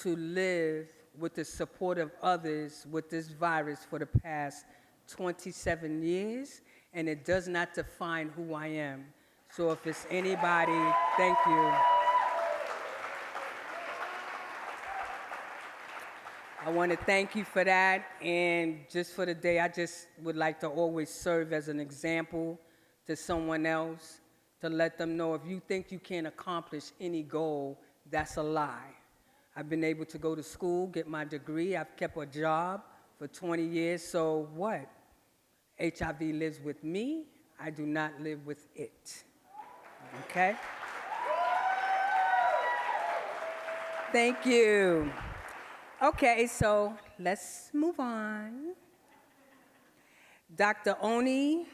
to live with the support of others with this virus for the past 27 years, and it does not define who I am. So if it's anybody, thank you. I want to thank you for that, and just for the day, I just would like to always serve as an example to someone else, to let them know if you think you can't accomplish any goal, that's a lie. I've been able to go to school, get my degree. I've kept a job for 20 years. So what? HIV lives with me. I do not live with it. Okay? Thank you. Okay, so let's move on. Dr. Oni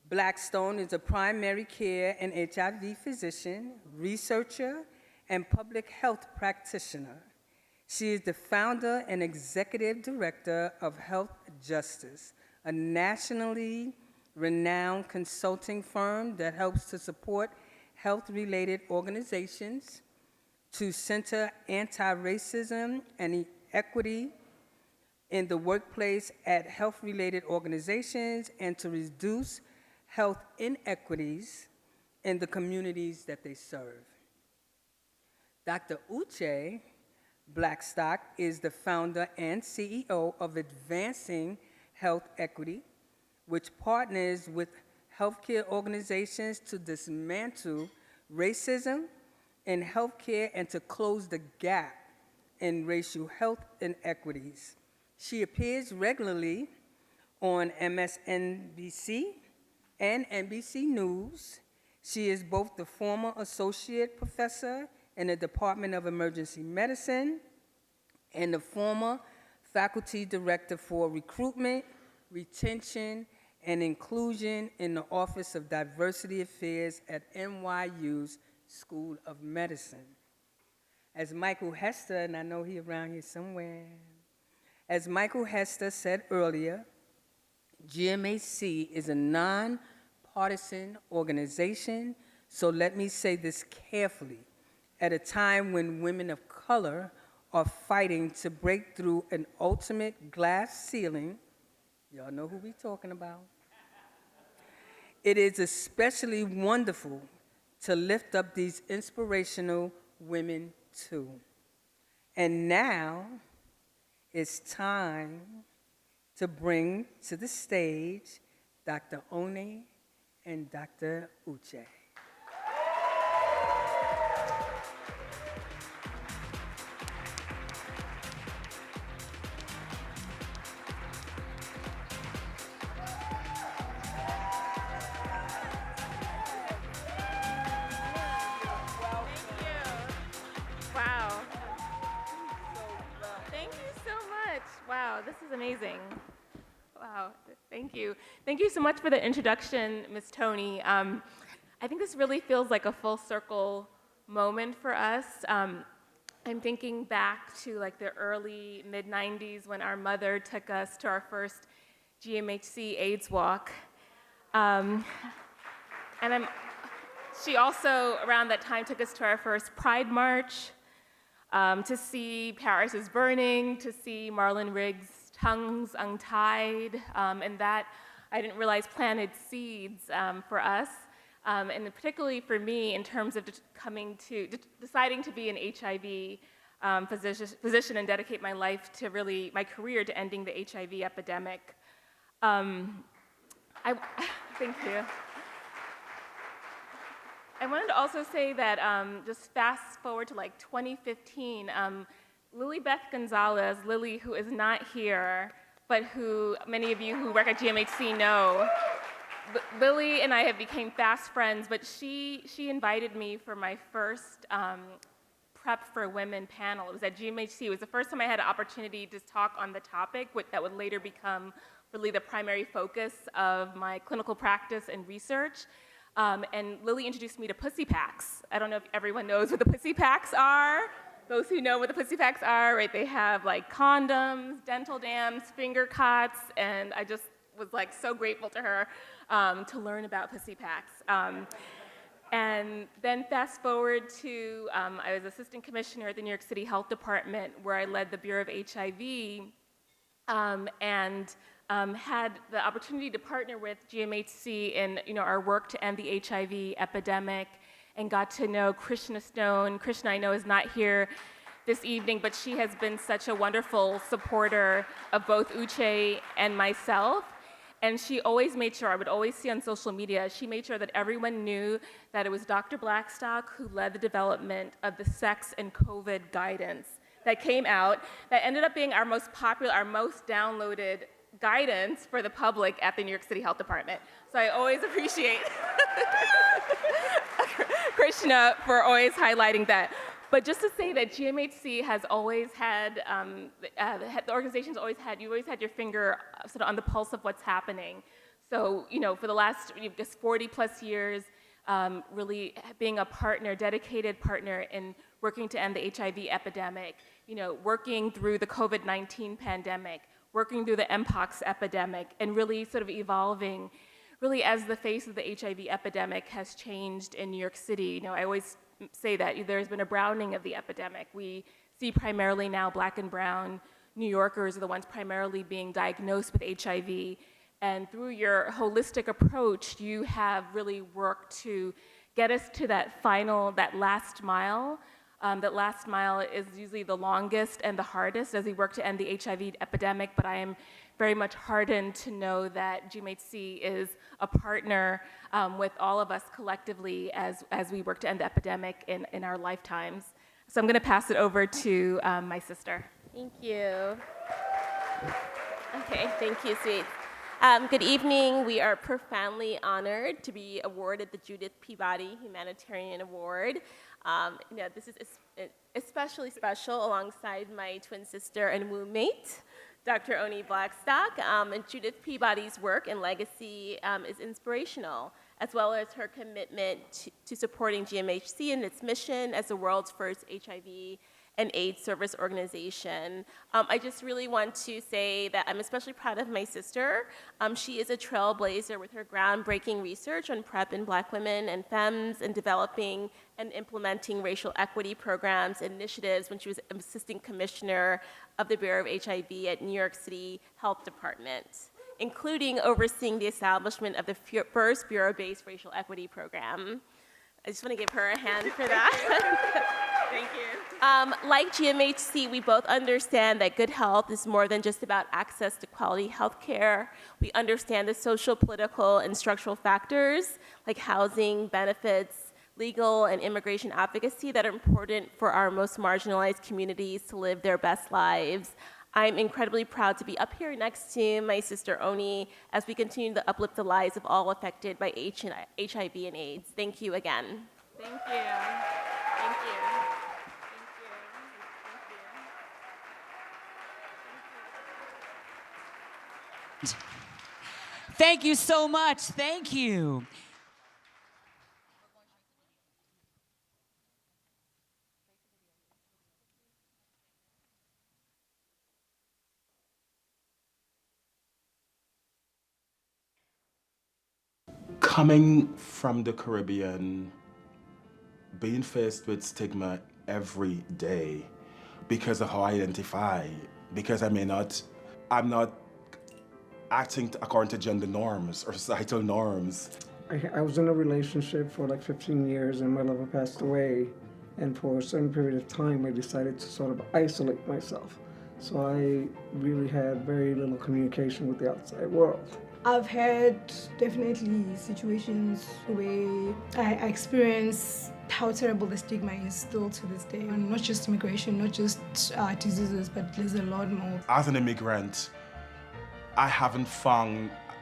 Blackstone is a primary care and HIV physician, researcher, and public health practitioner. She is the founder and executive director of Health Justice, a nationally renowned consulting firm that helps to support health-related organizations, to center anti-racism and equity in the workplace at health-related organizations, and to reduce health inequities in the communities that they serve. Dr. Uche Blackstock is the founder and CEO of Advancing Health Equity, which partners with healthcare organizations to dismantle racism in healthcare and to close the gap in racial health inequities. She appears regularly on MSNBC and NBC News. She is both the former associate professor in the Department of Emergency Medicine and the former faculty director for recruitment, retention, and inclusion in the Office of Diversity Affairs at NYU's School of Medicine. As Michael Hester, and I know he's around here somewhere, as Michael Hester said earlier, GMHC is a nonpartisan organization, so let me say this carefully. At a time when women of color are fighting to break through an ultimate glass ceiling, y'all know who we're talking about, it is especially wonderful to lift up these inspirational women too. And now it's time to bring to the stage Dr. One and Dr. Uche. Wow. Thank you so much. Wow, this is amazing. Wow, thank you. Thank you so much for the introduction, Ms. Tony. I think this really feels like a full circle moment for us. I'm thinking back to like the early mid-90s when our mother took us to our first GMHC AIDS walk. She also, around that time, took us to our first Pride March, to see Paris is Burning, to see Marlon Riggs' Tongues Untied, and that, I didn't realize, planted seeds for us, and particularly for me in terms of deciding to be an HIV physician and dedicate my life to really, my career to ending the HIV epidemic. Thank you. I wanted to also say that just fast forward to like 2015, Lily Beth Gonzalez, Lily, who is not here, but who many of you who work at GMHC know, Lily and I have become fast friends, but she invited me for my first Prep for Women panel. It was at GMHC. It was the first time I had an opportunity to talk on the topic that would later become really the primary focus of my clinical practice and research. And Lily introduced me to pussy packs. I don't know if everyone knows what the pussy packs are. Those who know what the pussy packs are, right? They have like condoms, dental dams, finger cots, and I just was like so grateful to her to learn about pussy packs. And then fast forward to, I was assistant commissioner at the New York City Health Department, where I led the Bureau of HIV, and had the opportunity to partner with GMHC in our work to end the HIV epidemic, and got to know Krishna Stone. Krishna, I know, is not here this evening, but she has been such a wonderful supporter of both Uche and myself. And she always made sure, I would always see on social media, she made sure that everyone knew that it was Dr. Blackstock who led the development of the sex and COVID guidance that came out, that ended up being our most popular, our most downloaded guidance for the public at the New York City Health Department. So I always appreciate Krishna for always highlighting that. But just to say that GMHC has always had, the organization's always had, you always had your finger sort of on the pulse of what's happening. So, for the last just 40 plus years, really being a partner, dedicated partner in working to end the HIV epidemic, working through the COVID-19 pandemic, working through the Mpox epidemic, and really sort of evolving really as the face of the HIV epidemic has changed in New York City. I always say that there's been a browning of the epidemic. We see primarily now Black and brown New Yorkers are the ones primarily being diagnosed with HIV. And through your holistic approach, you have really worked to get us to that last mile. That last mile is usually the longest and the hardest as we work to end the HIV epidemic, but I am very much heartened to know that GMHC is a partner with all of us collectively as we work to end the epidemic in our lifetimes. So I'm going to pass it over to my sister. Thank you. Okay, thank you, sweet. Good evening. We are profoundly honored to be awarded the Judith Peabody Humanitarian Award. This is especially special alongside my twin sister and roommate, Dr. Oni Blackstock. And Judith Peabody's work and legacy is inspirational, as well as her commitment to supporting GMHC and its mission as the world's first HIV and AIDS service organization. I just really want to say that I'm especially proud of my sister. She is a trailblazer with her groundbreaking research on PrEP in Black women and femmes, and developing and implementing racial equity programs and initiatives when she was assistant commissioner of the Bureau of HIV at New York City Health Department, including overseeing the establishment of the first bureau-based racial equity program. I just want to give her a hand for that. Thank you. Like GMHC, we both understand that good health is more than just about access to quality health care. We understand the social, political, and structural factors like housing, benefits, legal, and immigration advocacy that are important for our most marginalized communities to live their best lives. I'm incredibly proud to be up here next to my sister Oni as we continue to uplift the lives of all affected by HIV and AIDS. Thank you again. Thank you. Thank you. Thank you so much. Thank you. Coming from the Caribbean, being faced with stigma every day because of how I identify, because I'm not acting according to gender norms or societal norms. I was in a relationship for like 15 years and my lover passed away, and for a certain period of time I decided to sort of isolate myself. So I really had very little communication with the outside world. I've had definitely situations where I experience how terrible the stigma is still to this day. And not just immigration, not just diseases, but there's a lot more. As an immigrant, I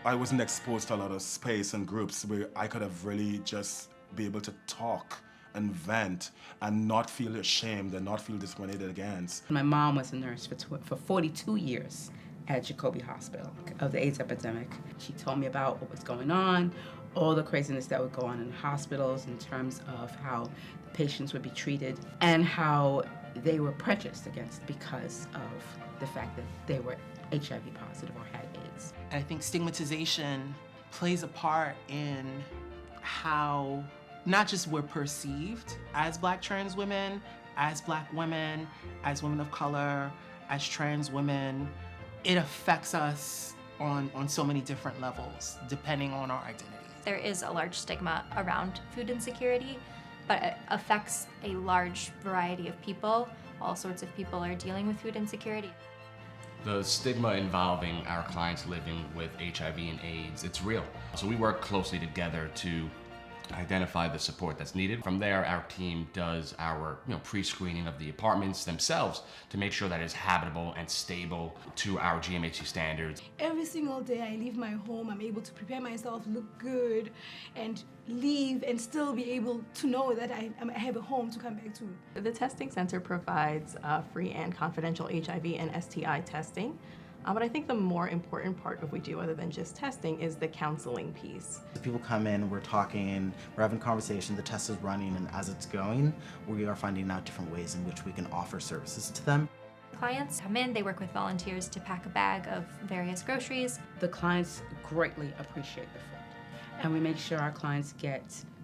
wasn't exposed to a lot of space and groups where I could have really just be able to talk and vent and not feel ashamed and not feel discriminated against. My mom was a nurse for 42 years at Jacobi Hospital of the AIDS epidemic. She told me about what was going on, all the craziness that would go on in hospitals in terms of how the patients would be treated and how they were prejudiced against because of the fact that they were HIV positive or had AIDS. And I think stigmatization plays a part in how not just we're perceived as Black trans women, as Black women, as women of color, as trans women. It affects us on so many different levels, depending on our identity. There is a large stigma around food insecurity, but it affects a large variety of people. All sorts of people are dealing with food insecurity. The stigma involving our clients living with HIV and AIDS, it's real. So we work closely together to identify the support that's needed. From there, our team does our pre-screening of the apartments themselves to make sure that it's habitable and stable to our GMHC standards. Every single day I leave my home, I'm able to prepare myself, look good, and leave and still be able to know that I have a home to come back to. The testing center provides free and confidential HIV and STI testing. But I think the more important part of what we do, other than just testing, is the counseling piece. People come in, we're talking, we're having conversation, the test is running, and as it's going, we are finding out different ways in which we can offer services to them. Clients come in, they work with volunteers to pack a bag of various groceries. The clients greatly appreciate the food. and we make sure our clients get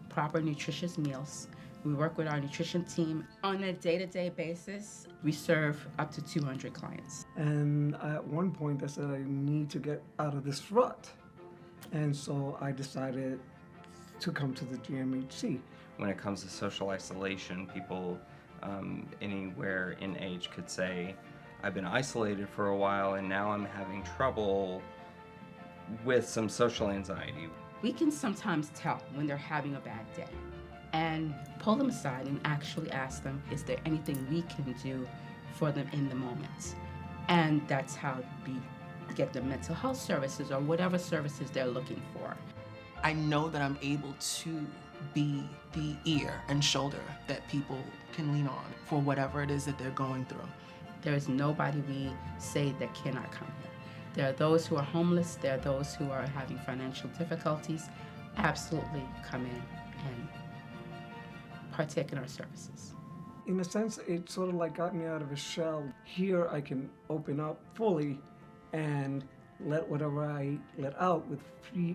proper nutritious meals. We work with our nutrition team. On a day-to-day basis, we serve up to 200 clients. And at one point I said I need to get out of this rut. And so I decided to come to the GMHC. When it comes to social isolation, people anywhere in age could say, I've been isolated for a while and now I'm having trouble with some social anxiety. We can sometimes tell when they're having a bad day and pull them aside and actually ask them, is there anything we can do for them in the moment? And that's how we get the mental health services or whatever services they're looking for. I know that I'm able to be the ear and shoulder that people can lean on for whatever it is that they're going through. There is nobody we say that cannot come here. There are those who are homeless, there are those who are having financial difficulties. Absolutely come in and partake in our services. In a sense, it sort of like got me out of a shell. Here I can open up fully and let whatever I let out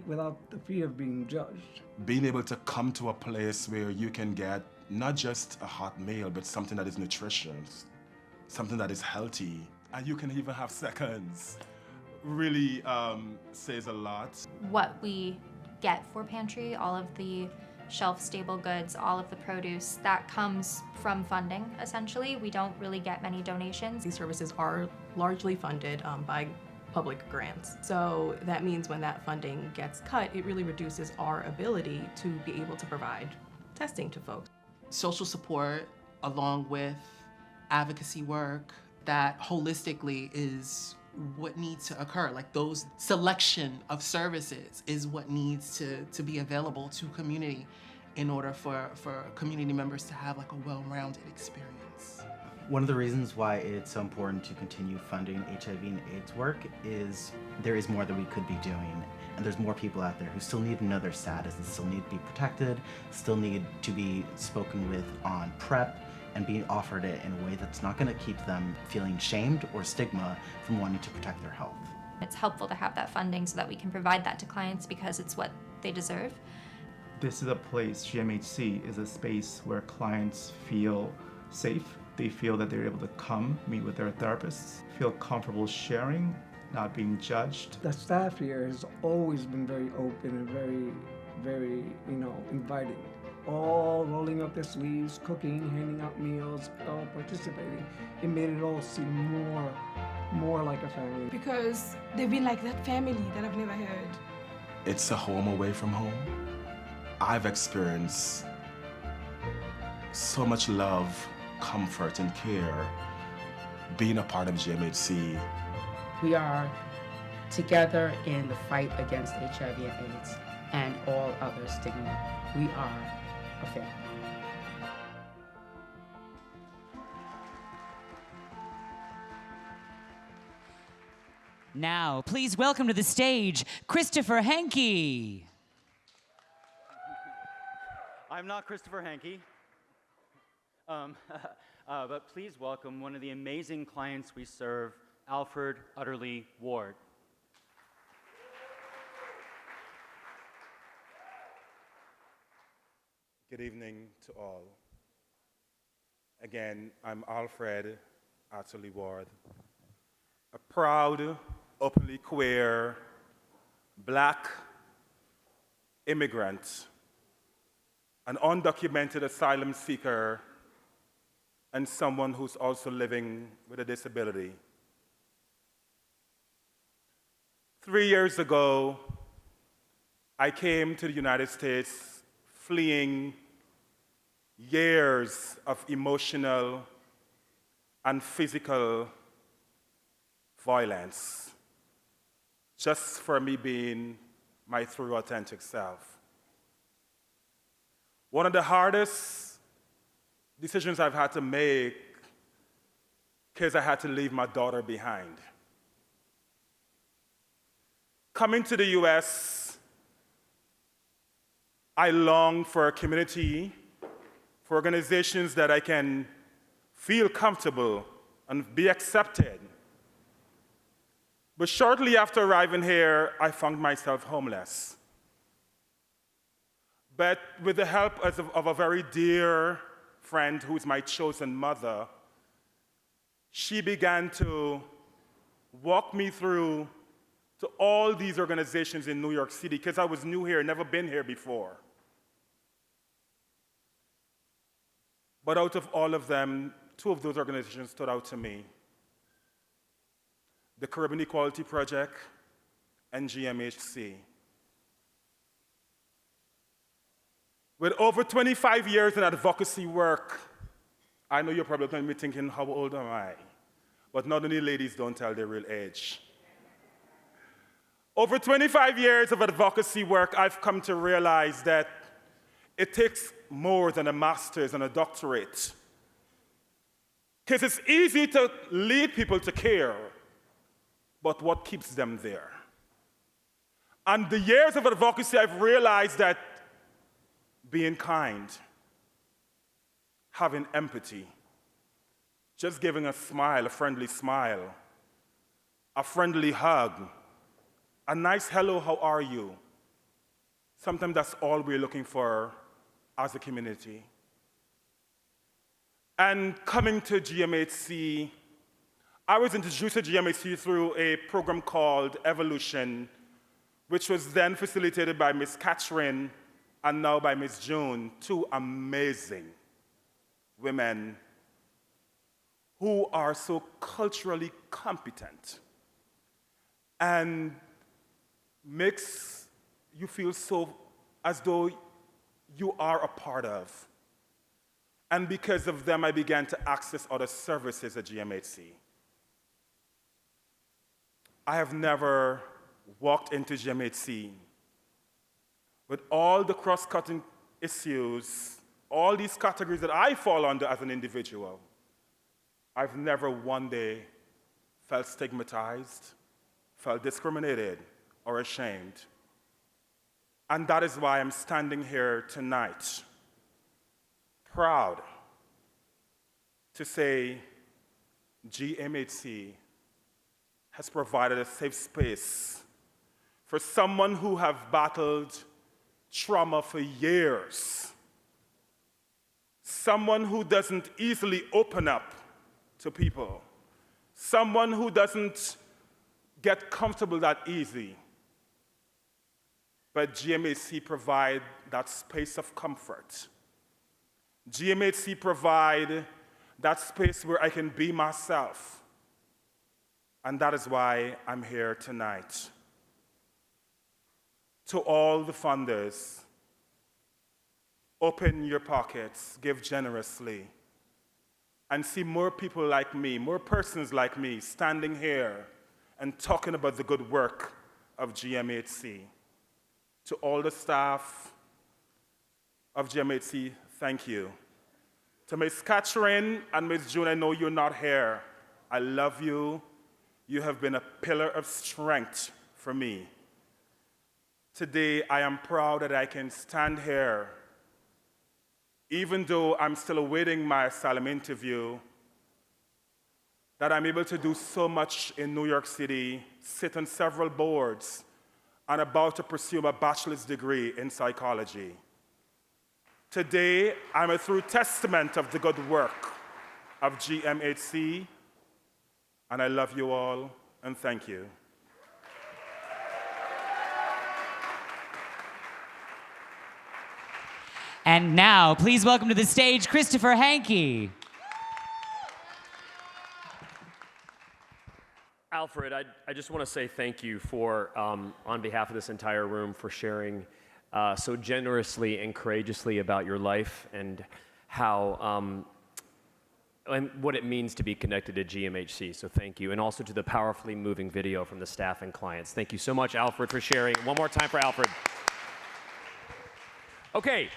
without the fear of being judged. Being able to come to a place where you can get not just a hot meal, but something that is nutritious, something that is healthy, and you can even have seconds, really says a lot. What we get for pantry, all of the shelf-stable goods, all of the produce, that comes from funding, essentially. We don't really get many donations. These services are largely funded by public grants. So that means when that funding gets cut, it really reduces our ability to be able to provide testing to folks. Social support, along with advocacy work, that holistically is what needs to occur. Like those selection of services is what needs to be available to community in order for community members to have like a well-rounded experience. One of the reasons why it's so important to continue funding HIV and AIDS work is there is more that we could be doing. And there's more people out there who still need to know their status and still need to be protected, still need to be spoken with on PrEP, and being offered it in a way that's not going to keep them feeling shamed or stigma from wanting to protect their health. It's helpful to have that funding so that we can provide that to clients because it's what they deserve. This is a place, GMHC is a space where clients feel safe. They feel that they're able to come, meet with their therapists, feel comfortable sharing, not being judged. The staff here has always been very open and very, inviting. All rolling up their sleeves, cooking, handing out meals, all participating. It made it all seem more like a family. Because they've been like that family that I've never had. It's a home away from home. I've experienced so much love, comfort, and care being a part of GMHC. We are together in the fight against HIV and AIDS and all other stigma. We are a family. Now, please welcome to the stage, Christopher Hankey. I'm not Christopher Hankey, but please welcome one of the amazing clients we serve, Alfred Utterly Ward. Good evening to all. Again, I'm Alfred Utterly Ward, a proud, openly queer, Black immigrant, an undocumented asylum seeker, and someone who's also living with a disability. 3 years ago, I came to the United States fleeing years of emotional and physical violence, just for me being my true authentic self. One of the hardest decisions I've had to make because I had to leave my daughter behind. Coming to the US, I long for a community, for organizations that I can feel comfortable and be accepted. But shortly after arriving here, I found myself homeless. But with the help of a very dear friend who's my chosen mother, she began to walk me through to all these organizations in New York City, because I was new here, never been here before. But out of all of them, 2 of those organizations stood out to me: the Caribbean Equality Project and GMHC. With over 25 years in advocacy work, I know you're probably going to be thinking, how old am I? But not only ladies don't tell their real age. Over 25 years of advocacy work, I've come to realize that it takes more than a master's and a doctorate. Because it's easy to lead people to care, but what keeps them there? And the years of advocacy, I've realized that being kind, having empathy, just giving a smile, a friendly smile, a friendly hug, a nice hello, how are you? Sometimes that's all we're looking for as a community. And coming to GMHC, I was introduced to GMHC through a program called Evolution, which was then facilitated by Miss Catherine and now by Miss June, 2 amazing women who are so culturally competent and makes you feel so as though you are a part of. And because of them, I began to access other services at GMHC. I have never walked into GMHC with all the cross-cutting issues, all these categories that I fall under as an individual. I've never one day felt stigmatized, felt discriminated, or ashamed. And that is why I'm standing here tonight, proud to say GMHC has provided a safe space for someone who have battled trauma for years, someone who doesn't easily open up to people, someone who doesn't get comfortable that easy. But GMHC provide that space of comfort. GMHC provide that space where I can be myself. And that is why I'm here tonight. To all the funders, open your pockets, give generously, and see more people like me, more persons like me standing here and talking about the good work of GMHC. To all the staff of GMHC, thank you. To Ms. Catherine and Ms. June, I know you're not here. I love you. You have been a pillar of strength for me. Today, I am proud that I can stand here, even though I'm still awaiting my asylum interview, that I'm able to do so much in New York City, sit on several boards, and about to pursue a bachelor's degree in psychology. Today, I'm a true testament of the good work of GMHC, and I love you all, and thank you. And now, please welcome to the stage Christopher Hankey. Alfred, I just want to say thank you for, on behalf of this entire room, for sharing so generously and courageously about your life and how, and what it means to be connected to GMHC. So thank you. And also to the powerfully moving video from the staff and clients. Thank you so much, Alfred, for sharing. One more time for Alfred. Okay,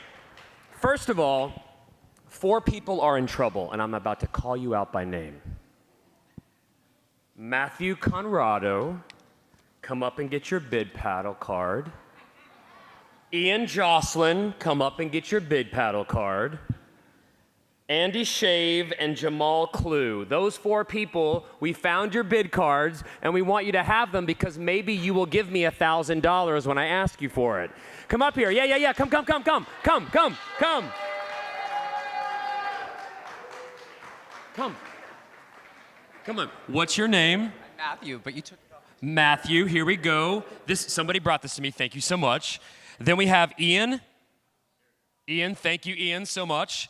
first of all, 4 people are in trouble, and I'm about to call you out by name. Matthew Conrado, come up and get your bid paddle card. Ian Jocelyn, come up and get your bid paddle card. Andy Shave, and Jamal Clue. Those 4 people, we found your bid cards, and we want you to have them because maybe you will give me $1,000 when I ask you for it. Come up here. Yeah. Come. Come on. What's your name? Matthew, but you took it off. Matthew, here we go. Somebody brought this to me. Thank you so much. Then we have Ian. Ian, thank you, Ian, so much.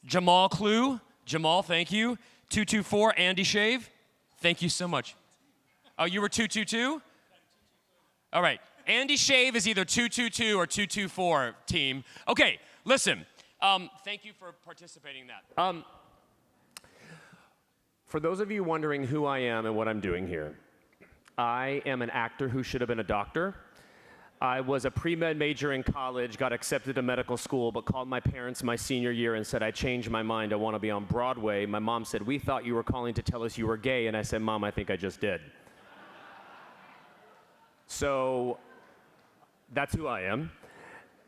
Jamal Clue. Jamal, thank you. 224, Andy Shave. Thank you so much. Oh, you were 222? All right. Andy Shave is either 222 or 224 team. Okay, listen. Thank you for participating in that. For those of you wondering who I am and what I'm doing here, I am an actor who should have been a doctor. I was a pre-med major in college, got accepted to medical school, but called my parents my senior year and said, I changed my mind, I want to be on Broadway. My mom said, we thought you were calling to tell us you were gay, and I said, Mom, I think I just did. So that's who I am.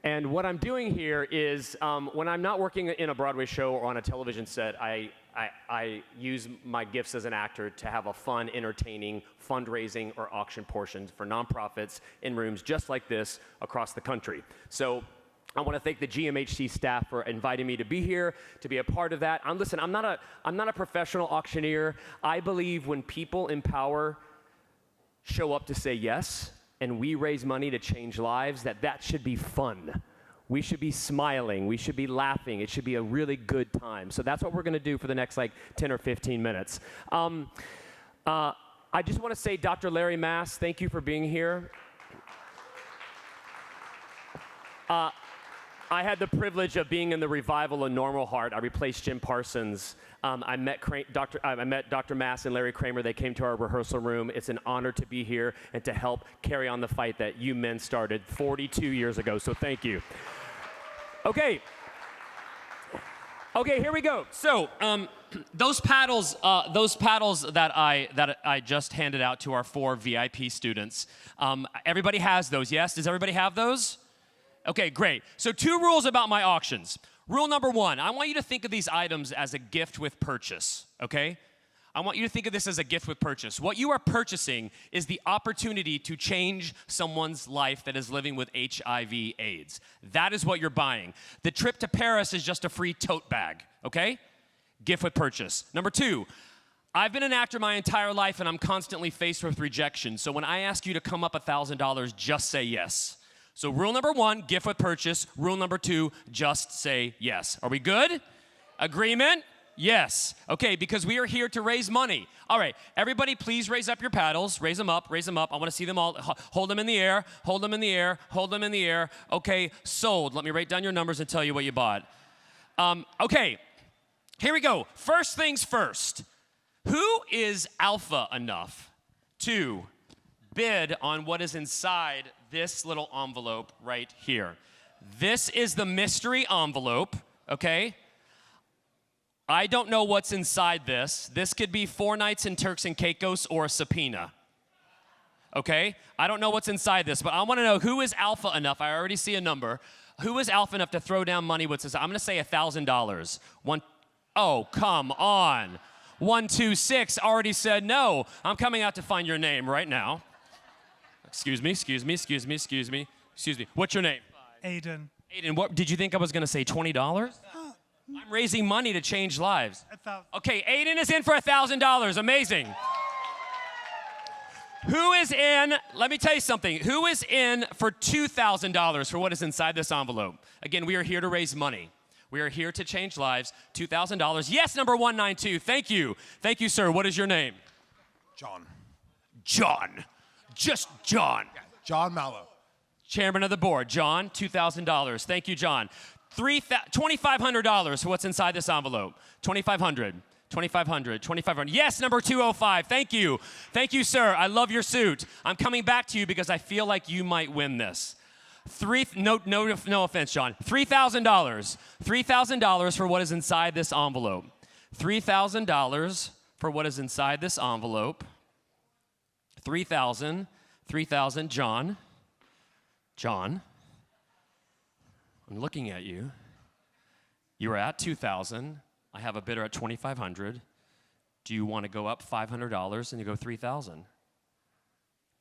And what I'm doing here is, when I'm not working in a Broadway show or on a television set, I use my gifts as an actor to have a fun, entertaining fundraising or auction portion for nonprofits in rooms just like this across the country. So I want to thank the GMHC staff for inviting me to be here, to be a part of that. Listen, I'm not a professional auctioneer. I believe when people in power show up to say yes, and we raise money to change lives, that should be fun. We should be smiling. We should be laughing. It should be a really good time. So that's what we're going to do for the next 10 or 15 minutes. I just want to say, Dr. Larry Mass, thank you for being here. I had the privilege of being in the revival of Normal Heart. I replaced Jim Parsons. I met Dr. Mass and Larry Kramer. They came to our rehearsal room. It's an honor to be here and to help carry on the fight that you men started 42 years ago. So thank you. Okay, here we go. So those paddles that I just handed out to our 4 VIP students. Everybody has those, yes? Does everybody have those? Okay, great. So 2 rules about my auctions. Rule number 1, I want you to think of these items as a gift with purchase, okay? I want you to think of this as a gift with purchase. What you are purchasing is the opportunity to change someone's life that is living with HIV/AIDS. That is what you're buying. The trip to Paris is just a free tote bag, okay? Gift with purchase. Number 2, I've been an actor my entire life and I'm constantly faced with rejection. So when I ask you to come up $1,000, just say yes. So rule number 1, gift with purchase. Rule number 2, just say yes. Are we good? Agreement? Yes. Okay, because we are here to raise money. All right, everybody please raise up your paddles. Raise them up, raise them up. I want to see them all. Hold them in the air, hold them in the air, hold them in the air. Okay, sold. Let me write down your numbers and tell you what you bought. Okay, here we go. First things first. Who is alpha enough to bid on what is inside this little envelope right here? This is the mystery envelope, okay? I don't know what's inside this. This could be 4 nights in Turks and Caicos or a subpoena, okay? I don't know what's inside this, but I want to know who is alpha enough. I already see a number. Who is alpha enough to throw down money with this? I'm going to say $1,000. Oh, come on. 126 already said no. I'm coming out to find your name right now. Excuse me. What's your name? Aiden. Aiden, what did you think I was going to say? $20? I'm raising money to change lives. Okay, Aiden is in for $1,000. Amazing. Who is in, let me tell you something, who is in for $2,000 for what is inside this envelope? Again, we are here to raise money. We are here to change lives. $2,000. Yes, number 192. Thank you. Thank you, sir. What is your name? John. John. Just John. Yeah, John Mallow. Chairman of the board. John, $2,000. Thank you, John. $2,500 for what's inside this envelope. $2,500. $2,500. Yes, number 205. Thank you. Thank you, sir. I love your suit. I'm coming back to you because I feel like you might win this. No offense, John. $3,000. $3,000 for what is inside this envelope. $3,000 for what is inside this envelope. 3,000, John, I'm looking at you. You are at 2,000. I have a bidder at 2,500. Do you want to go up $500 and you go 3,000?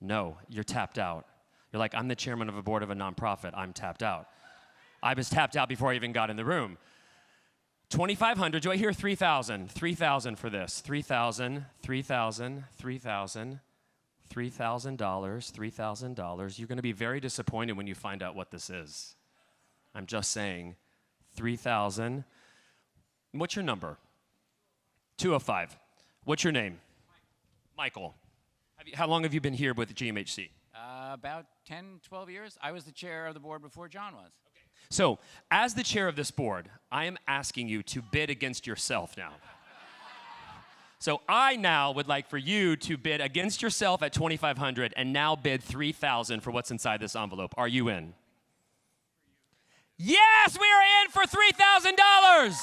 No, you're tapped out. You're like, I'm the chairman of a board of a nonprofit. I'm tapped out. I was tapped out before I even got in the room. 2,500. Do I hear 3,000? 3,000 for this. 3,000, 3,000, 3,000, $3,000, $3,000. You're going to be very disappointed when you find out what this is. I'm just saying. 3,000. What's your number? 205. What's your name? Michael. How long have you been here with GMHC? About 10, 12 years. I was the chair of the board before John was. Okay. So, as the chair of this board, I am asking you to bid against yourself now. So I now would like for you to bid against yourself at 2,500 and now bid 3,000 for what's inside this envelope. Are you in? Yes, we are in for $3,000.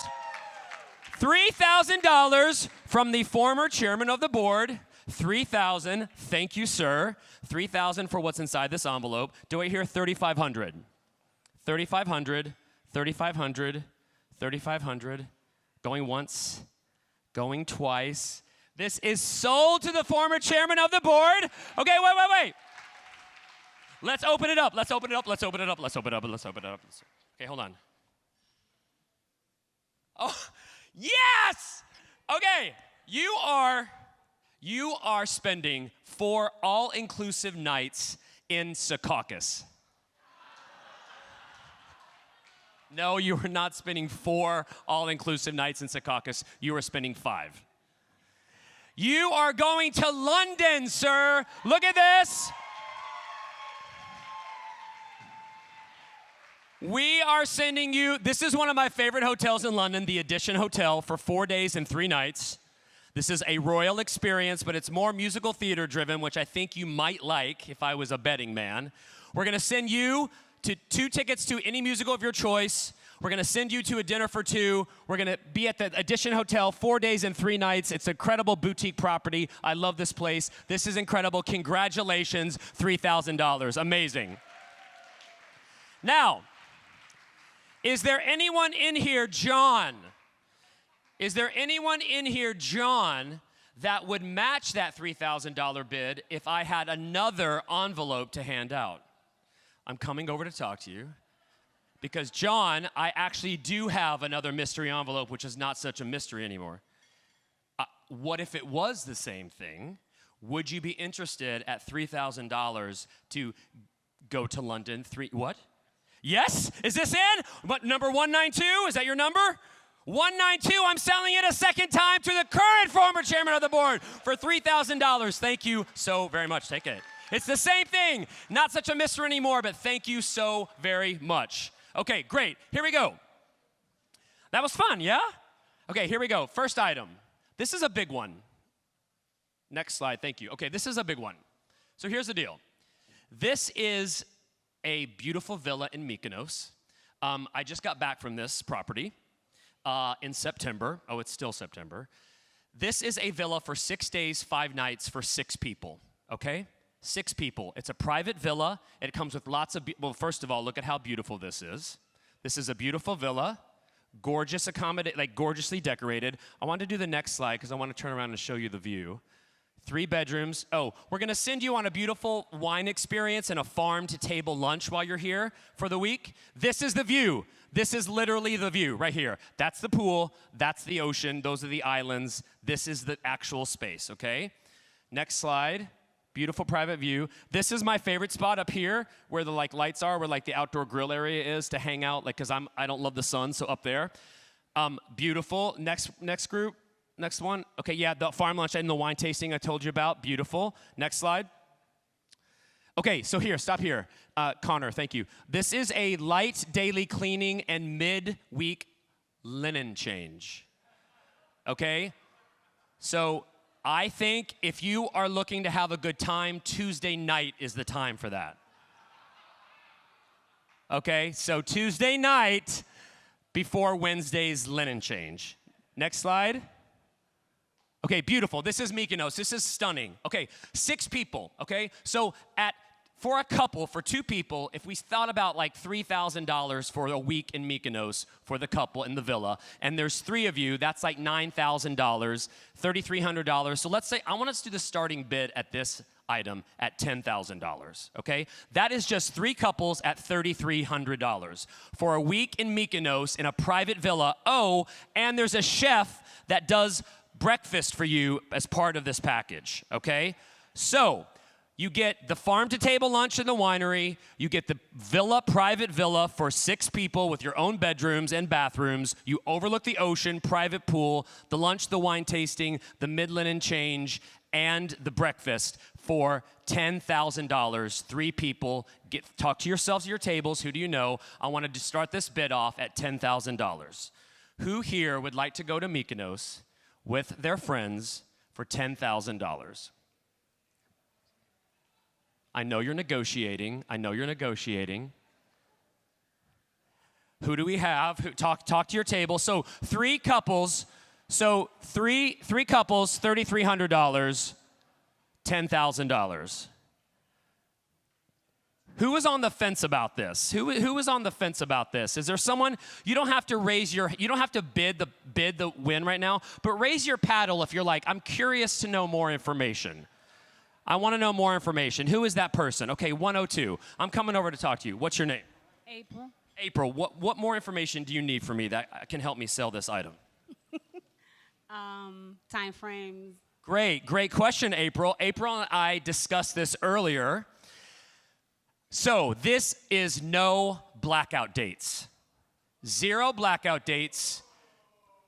$3,000 from the former chairman of the board. 3,000, thank you, sir. 3,000 for what's inside this envelope. Do I hear 3,500? 3,500, 3,500, 3,500. Going once, going twice. This is sold to the former chairman of the board. Okay, wait. Let's open it up. Let's open it up. Let's open it up. Let's open it up. Let's open it up. Okay, hold on. Oh, yes! Okay, you are spending 4 all-inclusive nights in Secaucus. No, you are not spending 4 all-inclusive nights in Secaucus. You are spending 5. You are going to London, sir. Look at this. We are sending you, this is one of my favorite hotels in London, the Edition Hotel, for 4 days and 3 nights. This is a royal experience, but it's more musical theater driven, which I think you might like if I was a betting man. We're going to send you to 2 tickets to any musical of your choice. We're going to send you to a dinner for 2. We're going to be at the Edition Hotel 4 days and 3 nights. It's an incredible boutique property. I love this place. This is incredible. Congratulations, $3,000. Amazing. Now, is there anyone in here, John? Is there anyone in here, John, that would match that $3,000 bid if I had another envelope to hand out? I'm coming over to talk to you because, John, I actually do have another mystery envelope, which is not such a mystery anymore. What if it was the same thing? Would you be interested at $3,000 to go to London? What? Yes? Is this in? What, number 192? Is that your number? 192, I'm selling it a second time to the current former chairman of the board for $3,000. Thank you so very much. Take it. It's the same thing. Not such a mystery anymore, but thank you so very much. Okay, great. Here we go. That was fun, yeah? Okay, here we go. First item. This is a big one. Next slide, thank you. Okay, this is a big one. So here's the deal. This is a beautiful villa in Mykonos. I just got back from this property in September. Oh, it's still September. This is a villa for 6 days, 5 nights for 6 people, okay? 6 people. It's a private villa. It comes with lots of, well, first of all, look at how beautiful this is. This is a beautiful villa, gorgeous gorgeously decorated. I want to do the next slide because I want to turn around and show you the view. 3 bedrooms. Oh, we're going to send you on a beautiful wine experience and a farm-to-table lunch while you're here for the week. This is the view. This is literally the view right here. That's the pool. That's the ocean. Those are the islands. This is the actual space, okay? Next slide. Beautiful private view. This is my favorite spot up here where the lights are, where the outdoor grill area is to hang out, because I don't love the sun, so up there. Beautiful. Next group. Next one. Okay, yeah, the farm lunch and the wine tasting I told you about. Beautiful. Next slide. Okay, so here, stop here. Connor, thank you. This is a light daily cleaning and mid-week linen change. Okay? So I think if you are looking to have a good time, Tuesday night is the time for that. Okay, so Tuesday night before Wednesday's linen change. Next slide. Okay, beautiful. This is Mykonos. This is stunning. Okay, 6 people, okay? So at for a couple, for two people, if we thought about like $3,000 for a week in Mykonos for the couple in the villa, and there's three of you, that's like $9,000, $3,300. So let's say, I want us to do the starting bid at this item at $10,000, okay? That is just three couples at $3,300 for a week in Mykonos in a private villa. Oh, and there's a chef that does breakfast for you as part of this package, okay? So, you get the farm-to-table lunch in the winery. You get the villa, private villa for 6 people with your own bedrooms and bathrooms. You overlook the ocean, private pool, the lunch, the wine tasting, the mid-linen change, and the breakfast for $10,000. 3 people. Talk to yourselves at your tables. Who do you know? I wanted to start this bid off at $10,000. Who here would like to go to Mykonos with their friends for $10,000? I know you're negotiating. I know you're negotiating. Who do we have? Talk to your table. So 3 couples. So three couples, $3,300, $10,000. Who is on the fence about this? Who is on the fence about this? Is there someone? You don't have to you don't have to bid the win right now, but raise your paddle if you're like, I'm curious to know more information. I want to know more information. Who is that person? Okay, 102. I'm coming over to talk to you. What's your name? April. April, what more information do you need from me that can help me sell this item? Time frames. Great question, April. April and I discussed this earlier. So this is no blackout dates. 0 blackout dates.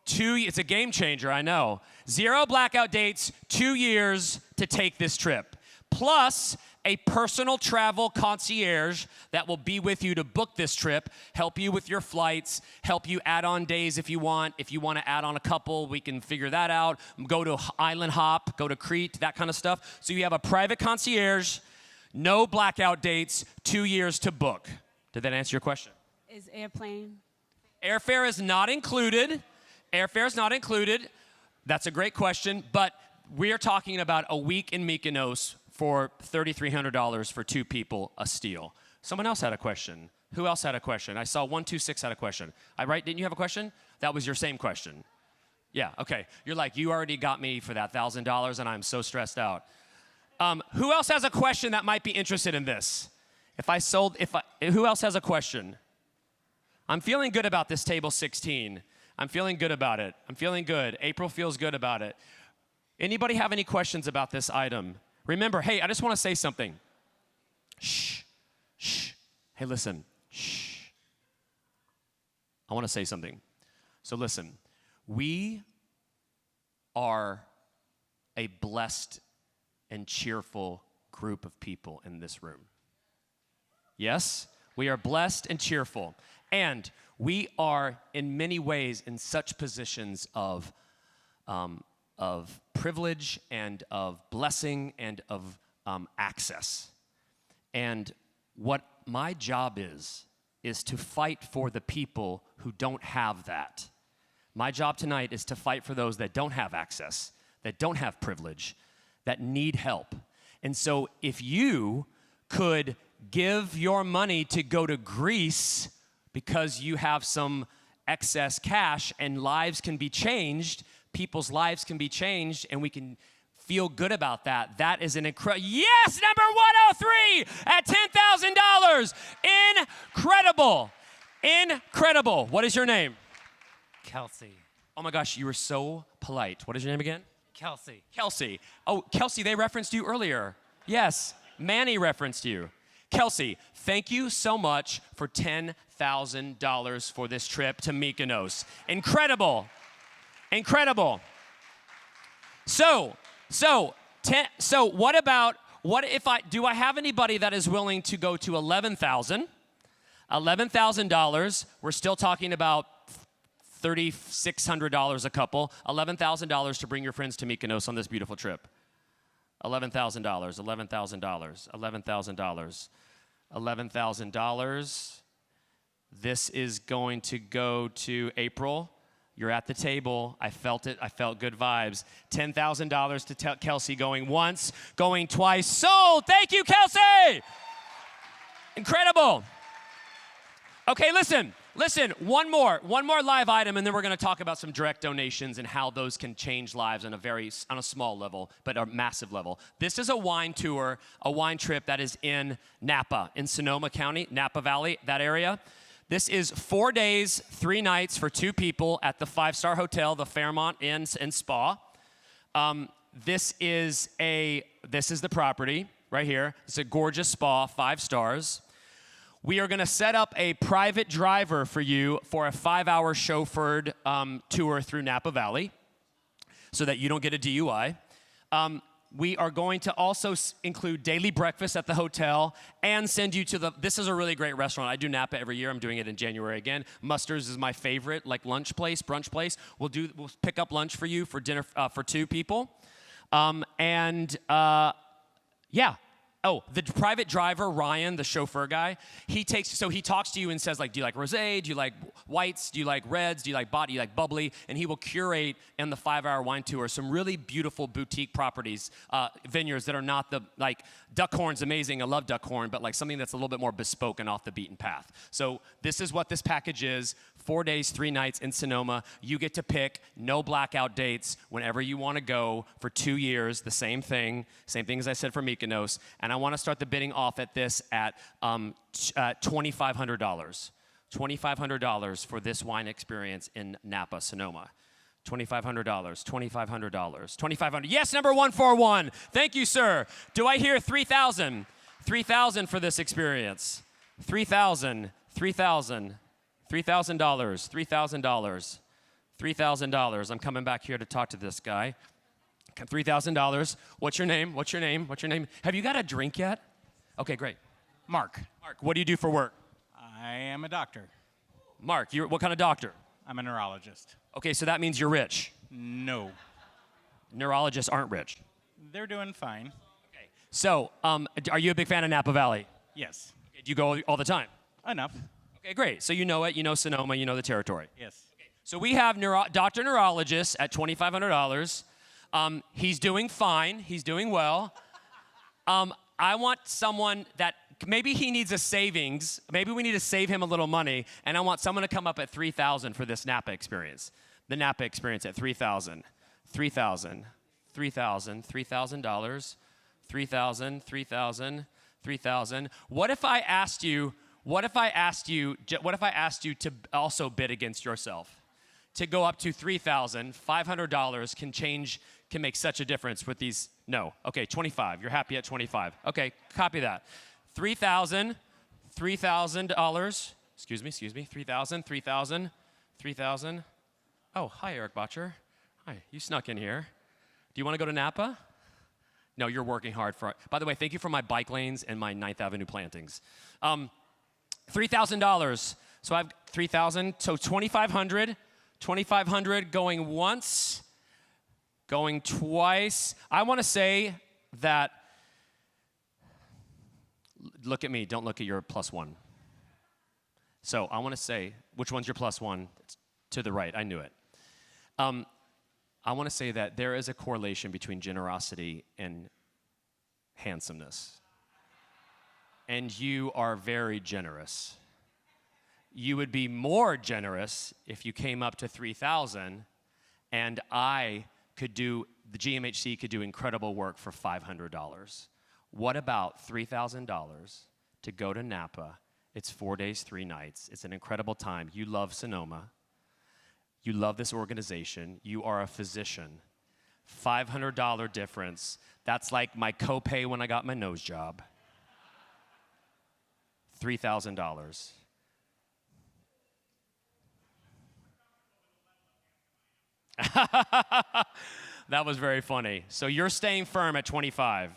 It's a game changer, I know. 0 blackout dates, 2 years to take this trip. Plus a personal travel concierge that will be with you to book this trip, help you with your flights, help you add on days if you want. If you want to add on a couple, we can figure that out. Go to island hop, go to Crete, that kind of stuff. So you have a private concierge, no blackout dates, 2 years to book. Did that answer your question? Is airplane? Airfare is not included. Airfare is not included. That's a great question, but we're talking about a week in Mykonos for $3,300 for 2 people, a steal. Someone else had a question. Who else had a question? I saw 126 had a question. Didn't you have a question? That was your same question. Yeah, okay. You're like, you already got me for that $1,000 and I'm so stressed out. Who else has a question that might be interested in this? Who else has a question? I'm feeling good about this table 16. I'm feeling good about it. I'm feeling good. April feels good about it. Anybody have any questions about this item? Remember, hey, I just want to say something. Shh. Hey, listen. Shh. I want to say something. So listen, we are a blessed and cheerful group of people in this room. Yes, we are blessed and cheerful. And we are, in many ways, in such positions of privilege and of blessing and of access. And what my job is to fight for the people who don't have that. My job tonight is to fight for those that don't have access, that don't have privilege, that need help. And so if you could give your money to go to Greece because you have some excess cash and lives can be changed, people's lives can be changed, and we can feel good about that. That is an incredible, yes, number 103 at $10,000. Incredible. Incredible. What is your name? Kelsey. Oh my gosh, you were so polite. What is your name again? Kelsey. Kelsey. Oh, Kelsey, they referenced you earlier. Yes, Manny referenced you. Kelsey, thank you so much for $10,000 for this trip to Mykonos. Incredible. Incredible. So do I have anybody that is willing to go to $11,000? $11,000, we're still talking about $3,600 a couple, $11,000 to bring your friends to Mykonos on this beautiful trip. $11,000, $11,000, $11,000, $11,000. This is going to go to April. You're at the table. I felt it. I felt good vibes. $10,000 to Kelsey going once, going twice. Sold! Thank you, Kelsey! Incredible. Okay, listen, one more live item, and then we're gonna talk about some direct donations and how those can change lives on a small level, but a massive level. This is a wine tour, a wine trip that is in Napa, in Sonoma County, Napa Valley, that area. This is 4 days, 3 nights for 2 people at the 5-star hotel, the Fairmont Inn and Spa. This is the property right here. It's a gorgeous spa, 5 stars. We are gonna set up a private driver for you for a 5-hour chauffeured tour through Napa Valley so that you don't get a DUI. We are going to also include daily breakfast at the hotel and send you to this is a really great restaurant. I do Napa every year. I'm doing it in January again. Muster's is my favorite, like lunch place, brunch place. We'll pick up lunch for you for dinner for 2 people. Yeah. Oh, the private driver, Ryan, the chauffeur guy, he talks to you and says, like, do you like rosé? Do you like whites? Do you like reds? Do you like bubbly? And he will curate in the 5-hour wine tour some really beautiful boutique properties, vineyards that are not Duckhorn's amazing. I love Duckhorn, but like something that's a little bit more bespoke and off the beaten path. So this is what this package is. 4 days, 3 nights in Sonoma. You get to pick, no blackout dates, whenever you want to go for 2 years, the same thing as I said for Mykonos. And I want to start the bidding off at this at $2,500. $2,500 for this wine experience in Napa, Sonoma. $2,500, $2,500, $2,500. Yes, number 141. Thank you, sir. Do I hear 3,000? 3,000 for this experience. 3,000, 3,000. $3,000, $3,000, $3,000. I'm coming back here to talk to this guy. $3,000. What's your name? What's your name? What's your name? Have you got a drink yet? Okay, great. Mark. Mark, what do you do for work? I am a doctor. Mark, you're what kind of doctor? I'm a neurologist. Okay, so that means you're rich. No. Neurologists aren't rich. They're doing fine. Okay. So, are you a big fan of Napa Valley? Yes. Okay, do you go all the time? Enough. Okay, great. So you know it, you know Sonoma, you know the territory. Yes. Okay. So we have Dr. Neurologist at $2,500. He's doing fine. He's doing well. I want someone that maybe he needs a savings. Maybe we need to save him a little money. And I want someone to come up at $3,000 for this Napa experience. The Napa experience at $3,000. $3,000. $3,000. $3,000. $3,000. $3,000. $3,000. What if I asked you to also bid against yourself? To go up to $3,500 can make such a difference with these. No. Okay, 25. You're happy at 25. Okay, copy that. $3,000. Excuse me. $3,000. Oh, hi, Eric Botcher. Hi, you snuck in here. Do you want to go to Napa? No, you're working hard for it. By the way, thank you for my bike lanes and my 9th Avenue plantings. $3,000. So I have 3,000. So 2,500. 2,500 going once, going twice. I want to say that. Look at me. Don't look at your +1. So I want to say, which one's your +1? It's to the right. I knew it. I want to say that there is a correlation between generosity and handsomeness. And you are very generous. You would be more generous if you came up to 3,000, and the GMHC could do incredible work for $500. What about $3,000 to go to Napa? It's 4 days, 3 nights. It's an incredible time. You love Sonoma. You love this organization. You are a physician. $500 difference. That's like my copay when I got my nose job. $3,000. That was very funny. So you're staying firm at 25.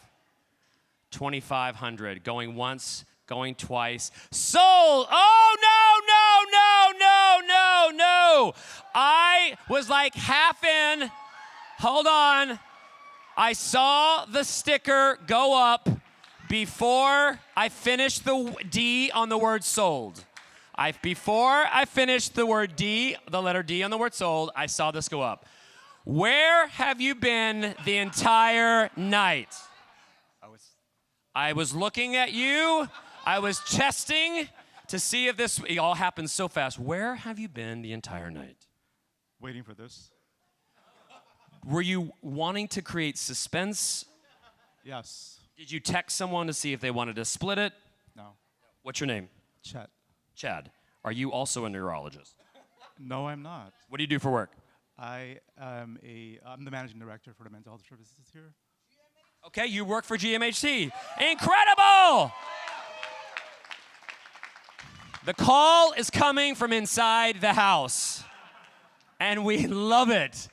2,500. Going once, going twice. Sold! Oh, no! I was like half in. Hold on. I saw the sticker go up before I finished the D on the word sold. Before I finished the word D, the letter D on the word sold, I saw this go up. Where have you been the entire night? I was looking at you. I was testing to see if this it all happened so fast. Where have you been the entire night? Waiting for this. Were you wanting to create suspense? Yes. Did you text someone to see if they wanted to split it? No. What's your name? Chet. Chad. Are you also a neurologist? No, I'm not. What do you do for work? I'm the managing director for the mental health services here. Okay, you work for GMHC. Incredible! The call is coming from inside the house, and we love it.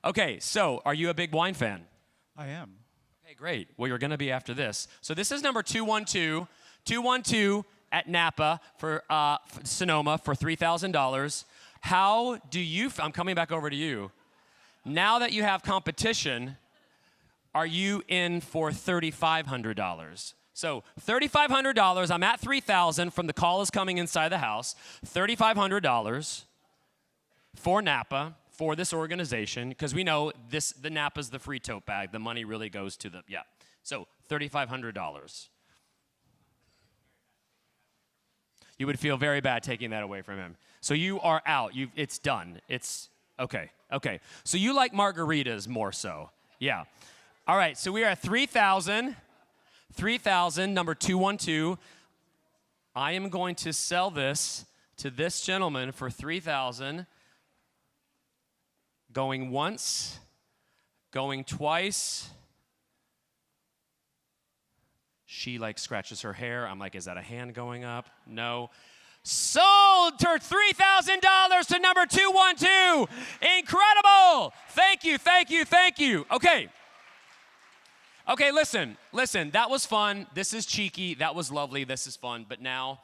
Okay, so are you a big wine fan? I am. Okay, great. Well, you're going to be after this. So this is number 212. 212 at Napa for Sonoma for $3,000. How do you, I'm coming back over to you. Now that you have competition, are you in for $3,500? So $3,500, I'm at $3,000 from the call is coming inside the house. $3,500 for Napa, for this organization, because we know the Napa's the free tote bag. The money really goes to the, yeah. So $3,500. You would feel very bad taking that away from him. So you are out. It's done. It's, okay. So you like margaritas more so. Yeah. All right, so we are at 3,000. 3,000, number 212. I am going to sell this to this gentleman for 3,000. Going once, going twice. She like scratches her hair. I'm like, is that a hand going up? No. Sold for $3,000 to number 212. Incredible. Thank you. Okay, listen, that was fun. This is cheeky. That was lovely. This is fun. But now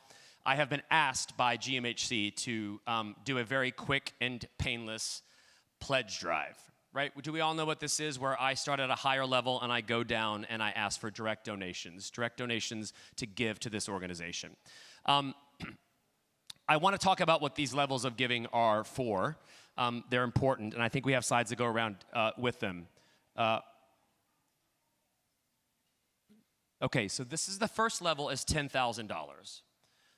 I have been asked by GMHC to do a very quick and painless pledge drive, right? Do we all know what this is, where I start at a higher level and I go down and I ask for direct donations to give to this organization. I want to talk about what these levels of giving are for. They're important, and I think we have slides that go around with them. Okay, so this is the first level is $10,000.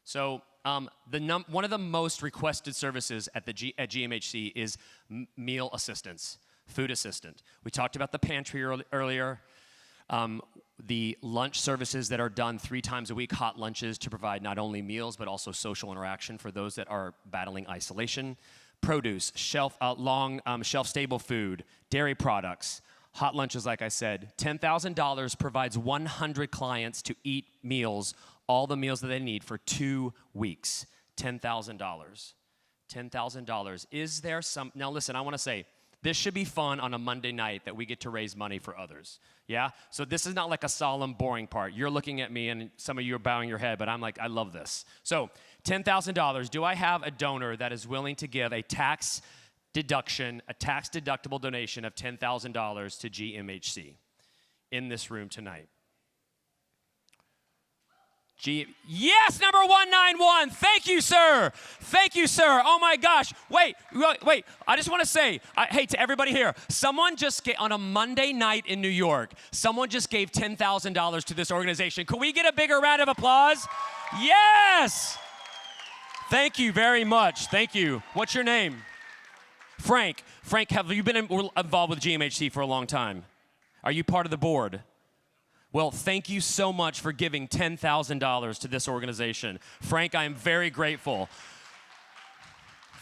So one of the most requested services at GMHC is meal assistance, food assistant. We talked about the pantry earlier. The lunch services that are done 3 times a week, hot lunches to provide not only meals but also social interaction for those that are battling isolation. Produce, long shelf-stable food, dairy products. Hot lunches, like I said, $10,000 provides 100 clients to eat meals, all the meals that they need for 2 weeks. $10,000. $10,000. Is there some, now listen, I want to say, this should be fun on a Monday night that we get to raise money for others. Yeah? So this is not like a solemn, boring part. You're looking at me and some of you are bowing your head, but I'm like, I love this. So $10,000. Do I have a donor that is willing to give a tax deductible donation of $10,000 to GMHC in this room tonight? Yes, number 191. Thank you, sir. Oh my gosh. Wait. I just want to say, hey, to everybody here, someone just on a Monday night in New York, someone just gave $10,000 to this organization. Could we get a bigger round of applause? Yes. Thank you very much. Thank you. What's your name? Frank, have you been involved with GMHC for a long time? Are you part of the board? Well, thank you so much for giving $10,000 to this organization. Frank, I am very grateful.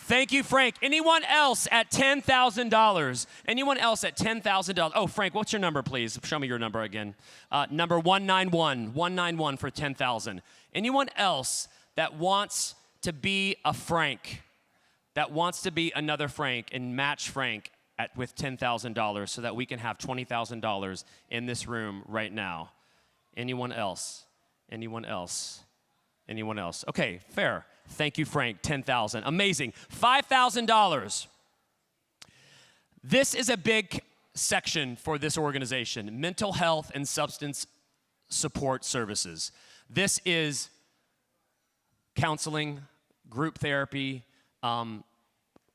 Thank you, Frank. Anyone else at $10,000? Anyone else at $10,000? Oh, Frank, what's your number, please? Show me your number again. Number 191. 191 for $10,000. Anyone else that wants to be a Frank? That wants to be another Frank and match Frank with $10,000 so that we can have $20,000 in this room right now. Anyone else? Okay, fair. Thank you, Frank. $10,000. Amazing. $5,000. This is a big section for this organization, mental health and substance support services. This is counseling, group therapy.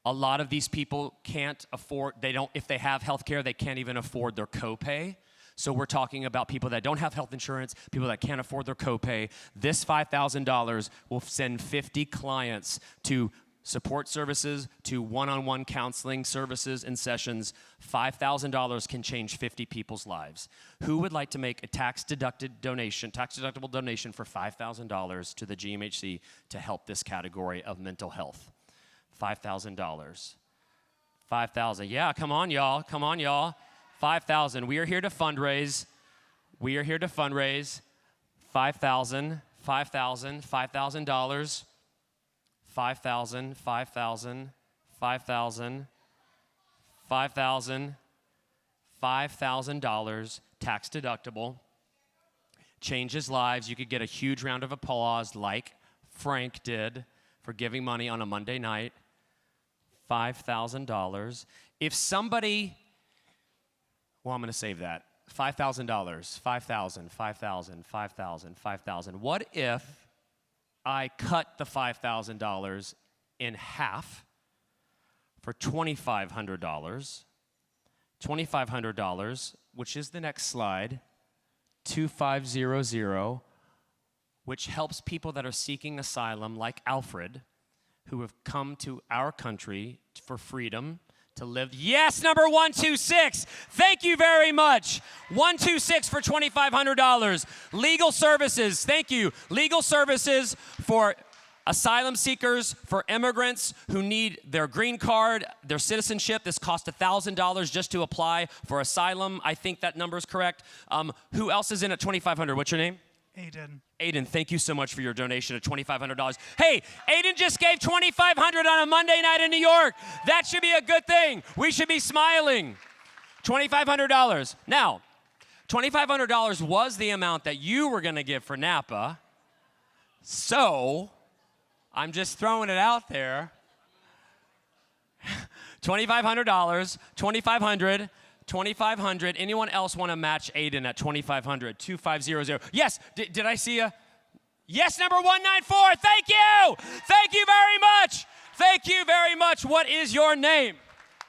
A lot of these people can't afford, if they have health care, they can't even afford their copay. So we're talking about people that don't have health insurance, people that can't afford their copay. This $5,000 will send 50 clients to support services, to one-on-one counseling services and sessions. $5,000 can change 50 people's lives. Who would like to make a tax-deductible donation for $5,000 to the GMHC to help this category of mental health? $5,000. 5,000. Yeah, come on, y'all. Come on, y'all. 5,000. We are here to fundraise. We are here to fundraise. 5,000. 5,000. $5,000. 5,000, 5,000, 5,000, 5,000, $5,000, tax deductible, changes lives. You could get a huge round of applause like Frank did for giving money on a Monday night. $5,000. If somebody, well, I'm going to save that. $5,000, 5,000, 5,000, 5,000, 5,000. What if I cut the $5,000 in half for $2,500. $2,500, which is the next slide, 2500, which helps people that are seeking asylum like Alfred, who have come to our country for freedom, to live. Yes, number 126. Thank you very much. 126 for $2,500. Legal services. Thank you. Legal services for asylum seekers, for immigrants who need their green card, their citizenship. This cost $1,000 just to apply for asylum. I think that number is correct. Who else is in at $2,500? What's your name? Aiden. Aiden, thank you so much for your donation of $2,500. Hey, Aiden just gave $2,500 on a Monday night in New York. That should be a good thing. We should be smiling. $2,500. Now, $2,500 was the amount that you were going to give for Napa. So, I'm just throwing it out there. $2,500, $2,500. 2,500. Anyone else want to match Aiden at 2,500? 2500. Yes. Did I see a? Yes, number 194. Thank you. Thank you very much. Thank you very much. What is your name?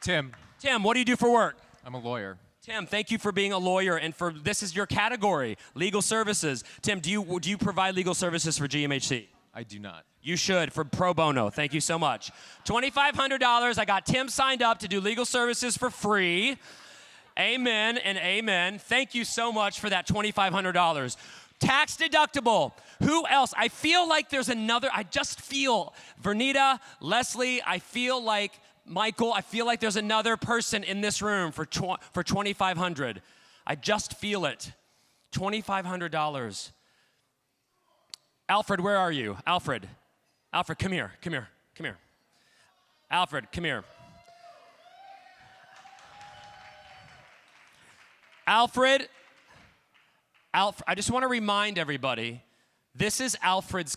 Tim. Tim, what do you do for work? I'm a lawyer. Tim, thank you for being a lawyer, and for this is your category, legal services. Tim, do you provide legal services for GMHC? I do not. You should, for pro bono. Thank you so much. $2,500. I got Tim signed up to do legal services for free. Amen and amen. Thank you so much for that $2,500. Tax deductible. Who else? I feel like there's another. I just feel Vernita, Leslie. I feel like Michael. I feel like there's another person in this room for $2,500. I just feel it. $2,500. Alfred, where are you? Alfred. Alfred, come here. Come here. Come here. Alfred, come here. Alfred, I just want to remind everybody, this is Alfred's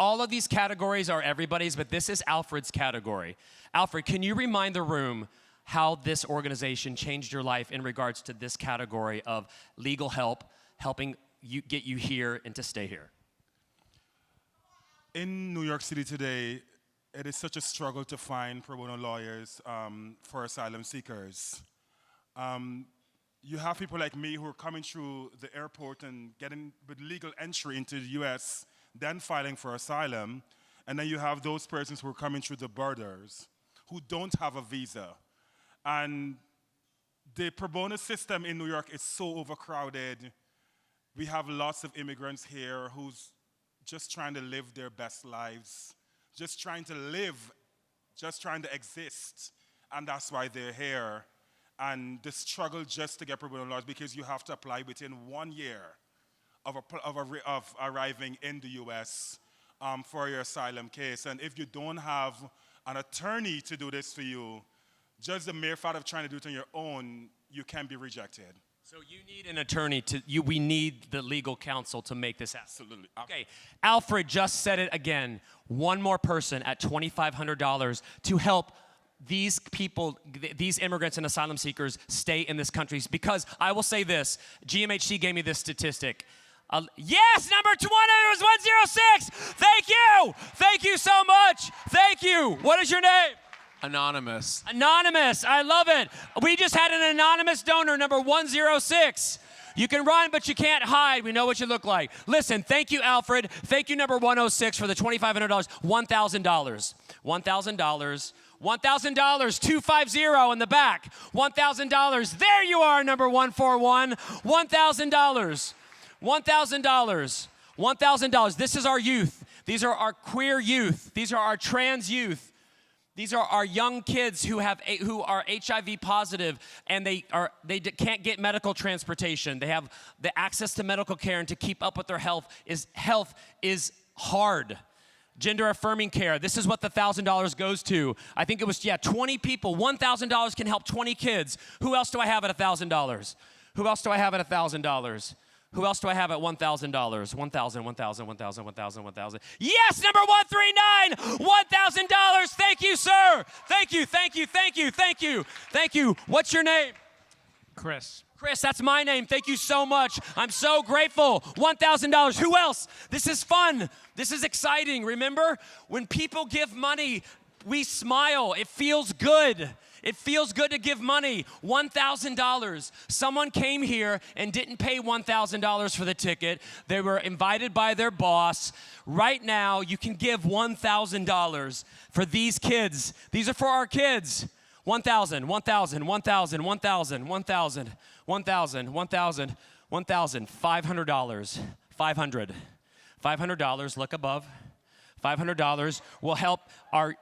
all of these categories are everybody's, but this is Alfred's category. Alfred, can you remind the room how this organization changed your life in regards to this category of legal help, helping you get you here and to stay here? In New York City today, it is such a struggle to find pro bono lawyers for asylum seekers. You have people like me who are coming through the airport and getting with legal entry into the US, then filing for asylum. And then you have those persons who are coming through the borders who don't have a visa. And the pro bono system in New York is so overcrowded. We have lots of immigrants here who's just trying to live their best lives, just trying to live, just trying to exist. And that's why they're here. And the struggle just to get pro bono laws, because you have to apply within 1 year of arriving in the US for your asylum case. And if you don't have an attorney to do this for you, just the mere fact of trying to do it on your own, you can be rejected. So you need an attorney we need the legal counsel to make this happen. Absolutely. Okay, Alfred just said it again. One more person at $2,500 to help these people, these immigrants and asylum seekers stay in this country. Because I will say this, GMHC gave me this statistic. Yes, number 20 was 106. Thank you. Thank you so much. Thank you. What is your name? Anonymous. Anonymous. I love it. We just had an anonymous donor, number 106. You can run, but you can't hide. We know what you look like. Listen, thank you, Alfred. Thank you, number 106, for the $2,500. $1,000. $1,000. $1,000, 250 in the back. $1,000. There you are, number 141. $1,000. $1,000. $1,000. This is our youth. These are our queer youth. These are our trans youth. These are our young kids who are HIV positive, and they can't get medical transportation. They have the access to medical care, and to keep up with their health is hard. Gender affirming care. This is what the $1,000 goes to. I think it was 20 people. $1,000 can help 20 kids. Who else do I have at $1,000? Who else do I have at $1,000? Who else do I have at $1,000? 1,000, 1,000, 1,000, 1,000, 1,000. Yes, number 139, $1,000. Thank you, sir. Thank you, thank you, thank you, thank you, thank you. What's your name? Chris. Chris, that's my name. Thank you so much. I'm so grateful. $1,000. Who else? This is fun. This is exciting. Remember, when people give money, we smile. It feels good. It feels good to give money. $1,000. Someone came here and didn't pay $1,000 for the ticket. They were invited by their boss. Right now, you can give $1,000 for these kids. These are for our kids. 1,000, 1,000, 1,000, 1,000, 1,000, 1,000, 1,000, 1,000, $500, 500, $500. Look above. $500 will help our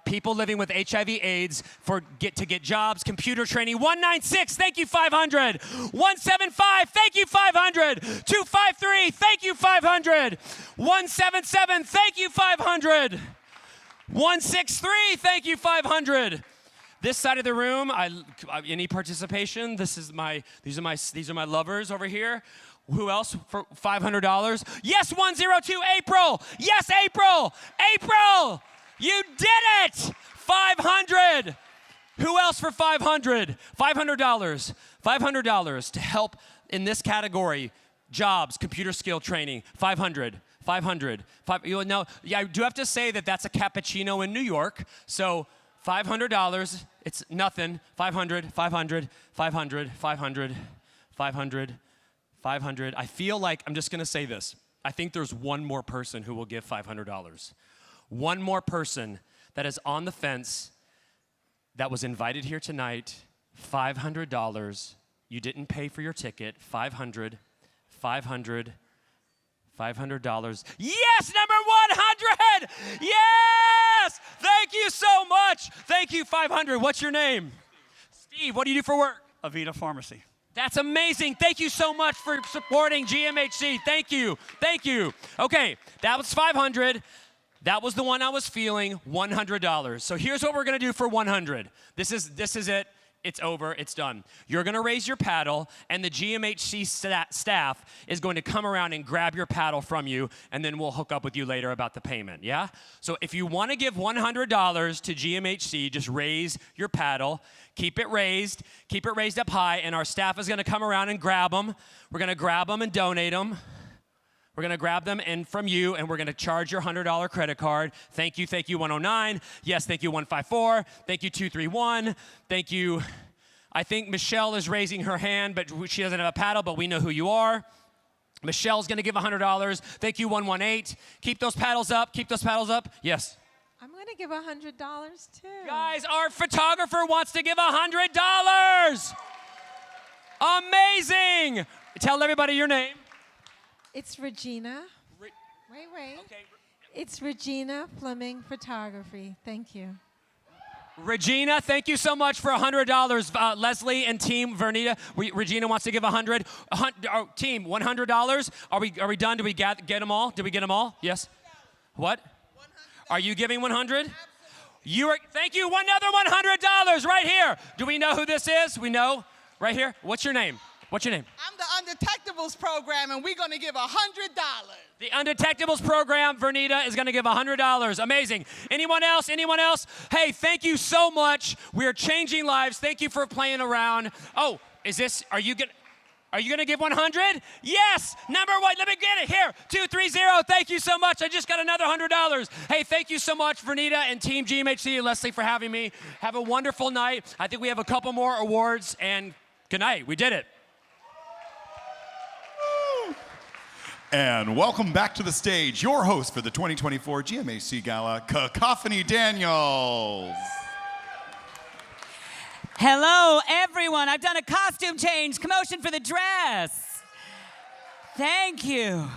people living with HIV/AIDS to get jobs, computer training. 196, thank you, 500. 175, thank you, 500. 253, thank you, 500. 177, thank you, 500. 163, thank you, 500. This side of the room, any participation? These are my lovers over here. Who else for $500? Yes, 102, April. Yes, April. April, you did it. 500. Who else for 500? $500. $500 to help in this category. Jobs, computer skill training. 500. 500. I do have to say that that's a cappuccino in New York. So $500, it's nothing. 500, 500, 500, 500, 500, 500. I feel like, I'm just gonna say this. I think there's one more person who will give $500. One more person that is on the fence that was invited here tonight. $500. You didn't pay for your ticket. $500, $500, $500. Yes, number 100. Yes, thank you so much. Thank you, 500. What's your name? Steve, what do you do for work? Avita Pharmacy. That's amazing. Thank you so much for supporting GMHC. Thank you. Thank you. Okay, that was 500. That was the one I was feeling, $100. So here's what we're gonna do for 100. This is it. It's over, it's done. You're gonna raise your paddle, and the GMHC staff is going to come around and grab your paddle from you, and then we'll hook up with you later about the payment, yeah? So if you wanna give $100 to GMHC, just raise your paddle, keep it raised up high, and our staff is gonna come around and grab them. We're gonna grab them and donate them. We're gonna grab them and from you, and we're gonna charge your $100 credit card. Thank you, 109. Yes, thank you, 154. Thank you, 231. Thank you. I think Michelle is raising her hand, but she doesn't have a paddle, but we know who you are. Michelle's gonna give $100. Thank you, 118. Keep those paddles up, keep those paddles up. Yes. I'm gonna give $100 too. Guys, our photographer wants to give $100. Amazing. Tell everybody your name. It's Regina. Wait. Okay. It's Regina Fleming Photography. Thank you. Regina, thank you so much for $100. Leslie and team Vernita, Regina wants to give $100. Team, $100. Are we done? Did we get them all? Did we get them all? Yes. What? Are you giving 100? Thank you. Another $100 right here. Do we know who this is? We know. Right here. What's your name? What's your name? I'm the Undetectables program, and we're going to give $100. The Undetectables program, Vernita, is going to give $100. Amazing. Anyone else? Anyone else? Hey, thank you so much. We're changing lives. Thank you for playing around. Oh, are you going to give 100? Yes. Number one. Let me get it. Here. 230. Thank you so much. I just got another $100. Hey, thank you so much, Vernita and Team GMHC and Leslie for having me. Have a wonderful night. I think we have a couple more awards, and good night. We did it. And welcome back to the stage, your host for the 2024 GMHC Gala, Cacophony Daniels. Hello, everyone. I've done a costume change, commotion for the dress. Thank you.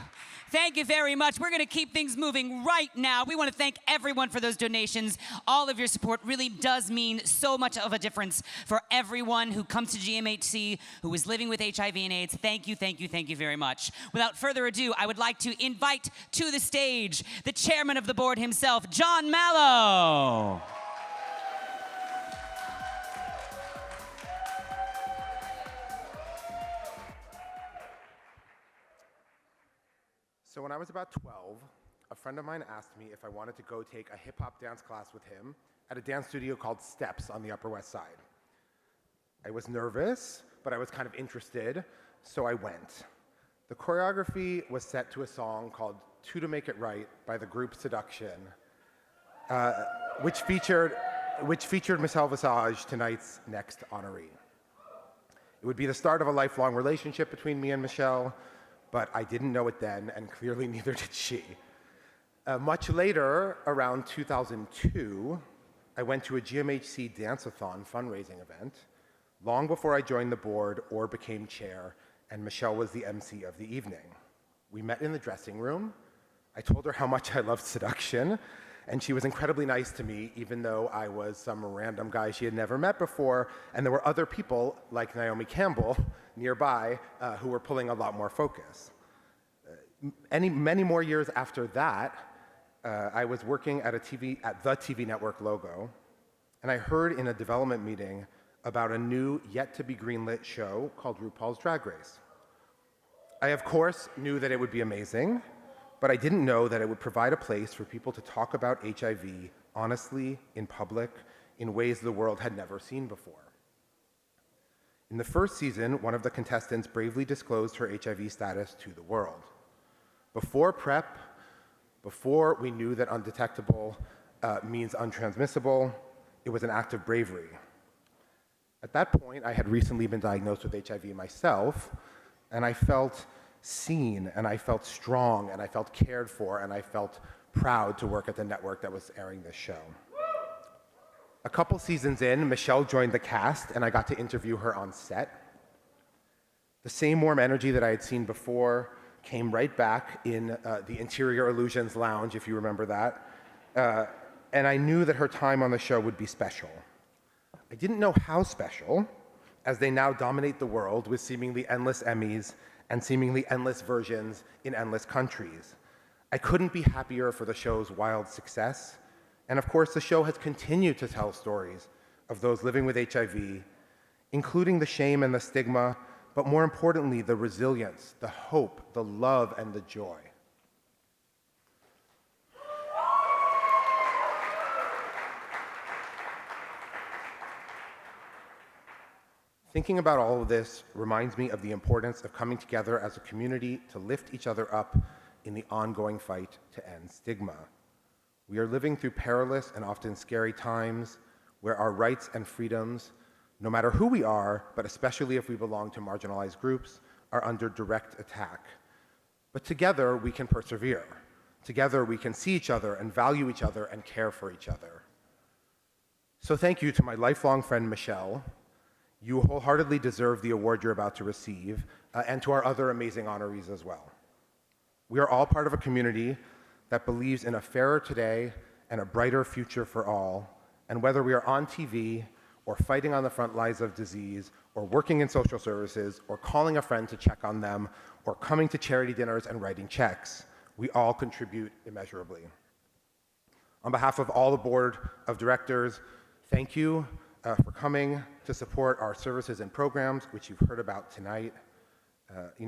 Thank you very much. We're going to keep things moving right now. We want to thank everyone for those donations. All of your support really does mean so much of a difference for everyone who comes to GMHC, who is living with HIV and AIDS. Thank you, thank you, thank you very much. Without further ado, I would like to invite to the stage the chairman of the board himself, John Mallow. So when I was about 12, a friend of mine asked me if I wanted to go take a hip-hop dance class with him at a dance studio called Steps on the Upper West Side. I was nervous, but I was kind of interested, so I went. The choreography was set to a song called Two to Make It Right by the group Seduction, which featured Michelle Visage, tonight's next honoree. It would be the start of a lifelong relationship between me and Michelle, but I didn't know it then, and clearly neither did she. Much later, around 2002, I went to a GMHC Dance-a-thon fundraising event, long before I joined the board or became chair, and Michelle was the MC of the evening. We met in the dressing room. I told her how much I loved Seduction, and she was incredibly nice to me, even though I was some random guy she had never met before, and there were other people, like Naomi Campbell, nearby, who were pulling a lot more focus. Many more years after that, I was working at the TV network Logo, and I heard in a development meeting about a new, yet-to-be greenlit show called RuPaul's Drag Race. I, of course, knew that it would be amazing, but I didn't know that it would provide a place for people to talk about HIV honestly, in public, in ways the world had never seen before. In the first season, one of the contestants bravely disclosed her HIV status to the world. Before PrEP, before we knew that undetectable means untransmissible, it was an act of bravery. At that point, I had recently been diagnosed with HIV myself, and I felt seen, and I felt strong, and I felt cared for, and I felt proud to work at the network that was airing this show. A couple seasons in, Michelle joined the cast, and I got to interview her on set. The same warm energy that I had seen before came right back in the Interior Illusions Lounge, if you remember that. And I knew that her time on the show would be special. I didn't know how special, as they now dominate the world with seemingly endless Emmys and seemingly endless versions in endless countries. I couldn't be happier for the show's wild success. And of course, the show has continued to tell stories of those living with HIV, including the shame and the stigma, but more importantly, the resilience, the hope, the love, and the joy. Thinking about all of this reminds me of the importance of coming together as a community to lift each other up in the ongoing fight to end stigma. We are living through perilous and often scary times where our rights and freedoms, no matter who we are, but especially if we belong to marginalized groups, are under direct attack. But together we can persevere. Together we can see each other and value each other and care for each other. So thank you to my lifelong friend, Michelle. You wholeheartedly deserve the award you're about to receive, and to our other amazing honorees as well. We are all part of a community that believes in a fairer today and a brighter future for all, and whether we are on TV, or fighting on the front lines of disease, or working in social services, or calling a friend to check on them, or coming to charity dinners and writing checks, we all contribute immeasurably. On behalf of all the board of directors, thank you for coming to support our services and programs, which you've heard about tonight.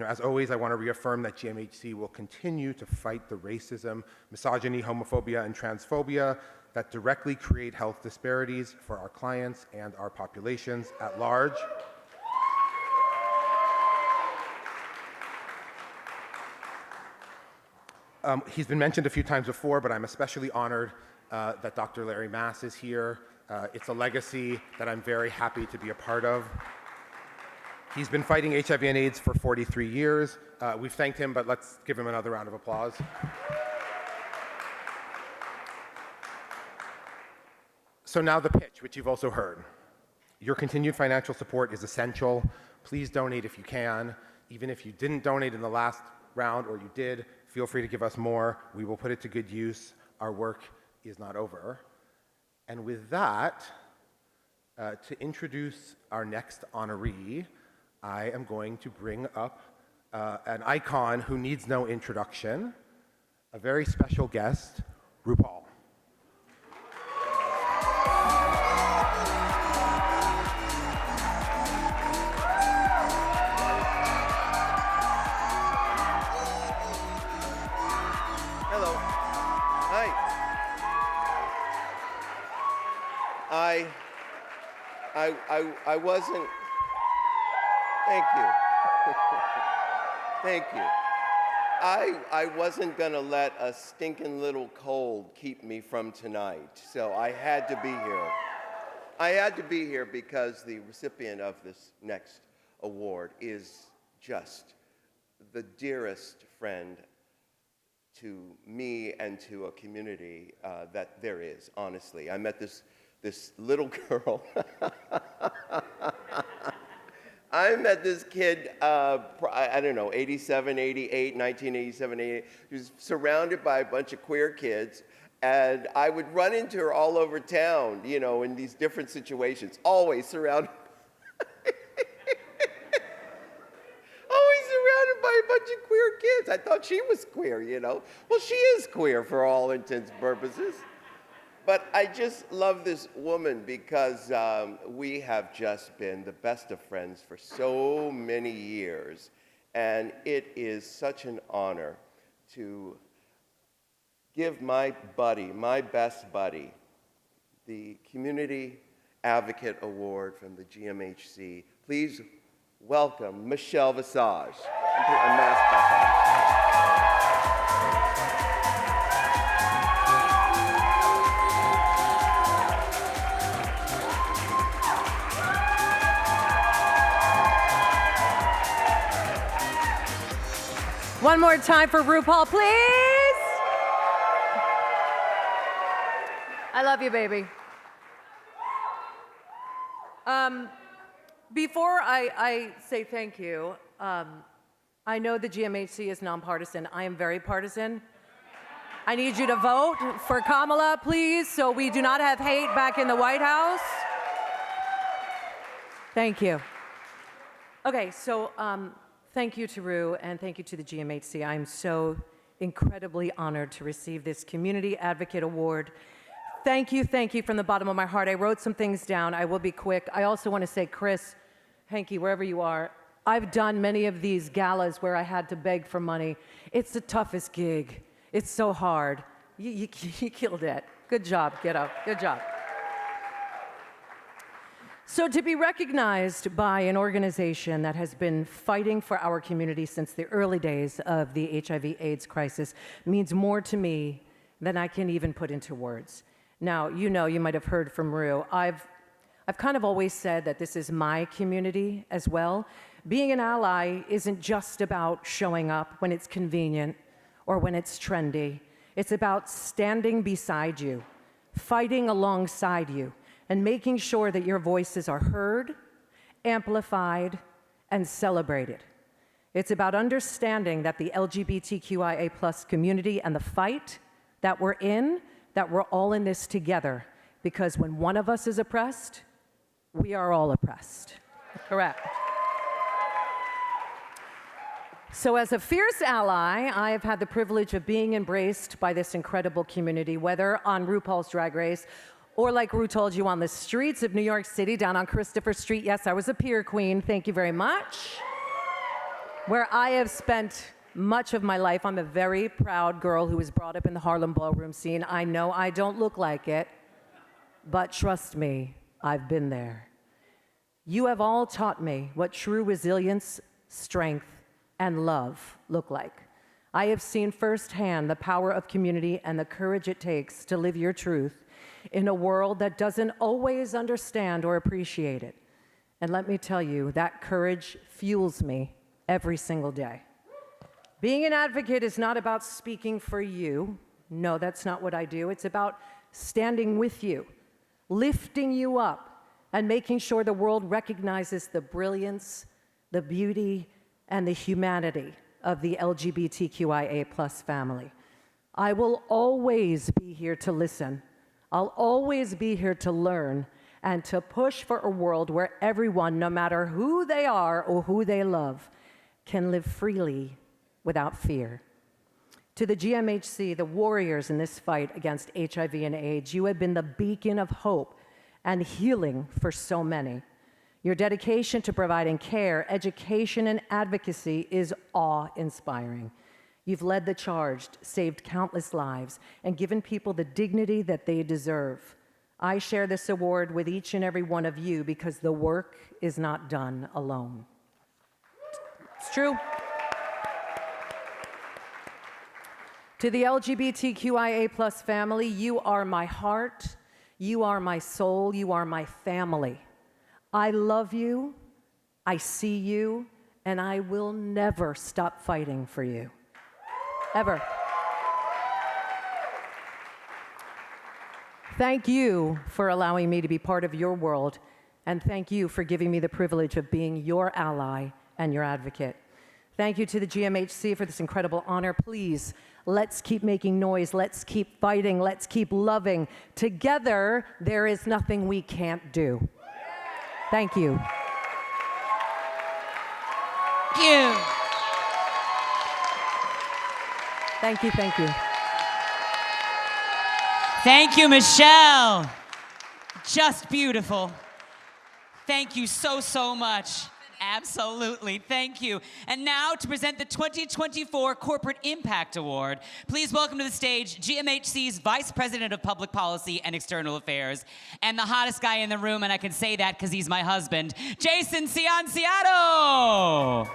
As always, I want to reaffirm that GMHC will continue to fight the racism, misogyny, homophobia, and transphobia that directly create health disparities for our clients and our populations at large. He's been mentioned a few times before, but I'm especially honored that Dr. Larry Mass is here. It's a legacy that I'm very happy to be a part of. He's been fighting HIV and AIDS for 43 years. We've thanked him, but let's give him another round of applause. So now the pitch, which you've also heard. Your continued financial support is essential. Please donate if you can. Even if you didn't donate in the last round, or you did, feel free to give us more. We will put it to good use. Our work is not over. And with that, to introduce our next honoree, I am going to bring up an icon who needs no introduction, a very special guest, RuPaul. Hello. Hi. I wasn't. Thank you. Thank you. I wasn't gonna let a stinking little cold keep me from tonight, so I had to be here. I had to be here because the recipient of this next award is just the dearest friend to me and to a community that there is, honestly. I met this little girl. I met this kid, I don't know, 87, 88, 1987, 88. She was surrounded by a bunch of queer kids, and I would run into her all over town, you know, in these different situations, always surrounded by a bunch of queer kids. I thought she was queer, you know. Well, she is queer for all intents and purposes. But I just love this woman because we have just been the best of friends for so many years. And it is such an honor to give my buddy, my best buddy, the Community Advocate Award from the GMHC. Please welcome Michelle Visage. A mask back on. One more time for RuPaul, please. I love you, baby. Before I say thank you, I know the GMHC is nonpartisan. I am very partisan. I need you to vote for Kamala, please, so we do not have hate back in the White House. Thank you. Okay, so thank you to Ru, and thank you to the GMHC. I'm so incredibly honored to receive this Community Advocate Award. Thank you from the bottom of my heart. I wrote some things down. I will be quick. I also want to say, Chris, Hanky, wherever you are, I've done many of these galas where I had to beg for money. It's the toughest gig. It's so hard. You killed it. Good job, kiddo. Good job. So to be recognized by an organization that has been fighting for our community since the early days of the HIV/AIDS crisis means more to me than I can even put into words. Now, you know, you might have heard from Ru, I've kind of always said that this is my community as well. Being an ally isn't just about showing up when it's convenient or when it's trendy. It's about standing beside you, fighting alongside you, and making sure that your voices are heard, amplified, and celebrated. It's about understanding that the LGBTQIA+ community and the fight that we're in, that we're all in this together, because when one of us is oppressed, we are all oppressed. Correct. So as a fierce ally, I have had the privilege of being embraced by this incredible community, whether on RuPaul's Drag Race or like Ru told you, on the streets of New York City, down on Christopher Street. Yes, I was a peer queen, thank you very much. Where I have spent much of my life. I'm a very proud girl who was brought up in the Harlem ballroom scene. I know I don't look like it, but trust me, I've been there. You have all taught me what true resilience, strength, and love look like. I have seen firsthand the power of community and the courage it takes to live your truth in a world that doesn't always understand or appreciate it. And let me tell you, that courage fuels me every single day. Being an advocate is not about speaking for you. No, that's not what I do. It's about standing with you, lifting you up, and making sure the world recognizes the brilliance, the beauty, and the humanity of the LGBTQIA+ family. I will always be here to listen. I'll always be here to learn and to push for a world where everyone, no matter who they are or who they love, can live freely without fear. To the GMHC, the warriors in this fight against HIV and AIDS, you have been the beacon of hope and healing for so many. Your dedication to providing care, education, and advocacy is awe-inspiring. You've led the charge, saved countless lives, and given people the dignity that they deserve. I share this award with each and every one of you because the work is not done alone. It's true. To the LGBTQIA+ family, you are my heart, you are my soul, you are my family. I love you, I see you, and I will never stop fighting for you. Ever. Thank you for allowing me to be part of your world, and thank you for giving me the privilege of being your ally and your advocate. Thank you to the GMHC for this incredible honor. Please, let's keep making noise. Let's keep fighting. Let's keep loving. Together, there is nothing we can't do. Thank you. Thank you. Thank you, thank you. Thank you, Michelle. Just beautiful. Thank you so, so much. Absolutely, thank you. And now to present the 2024 Corporate Impact Award, please welcome to the stage GMHC's Vice President of Public Policy and External Affairs, and the hottest guy in the room, and I can say that because he's my husband, Jason Cianciato.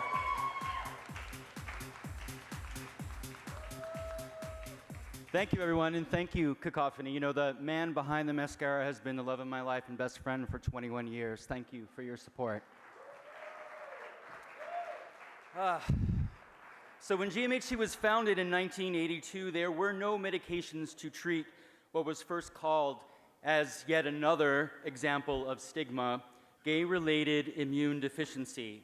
Thank you, everyone, and thank you, Cacophony. You know, the man behind the mascara has been the love of my life and best friend for 21 years. Thank you for your support. So when GMHC was founded in 1982, there were no medications to treat what was first called as yet another example of stigma, gay-related immune deficiency.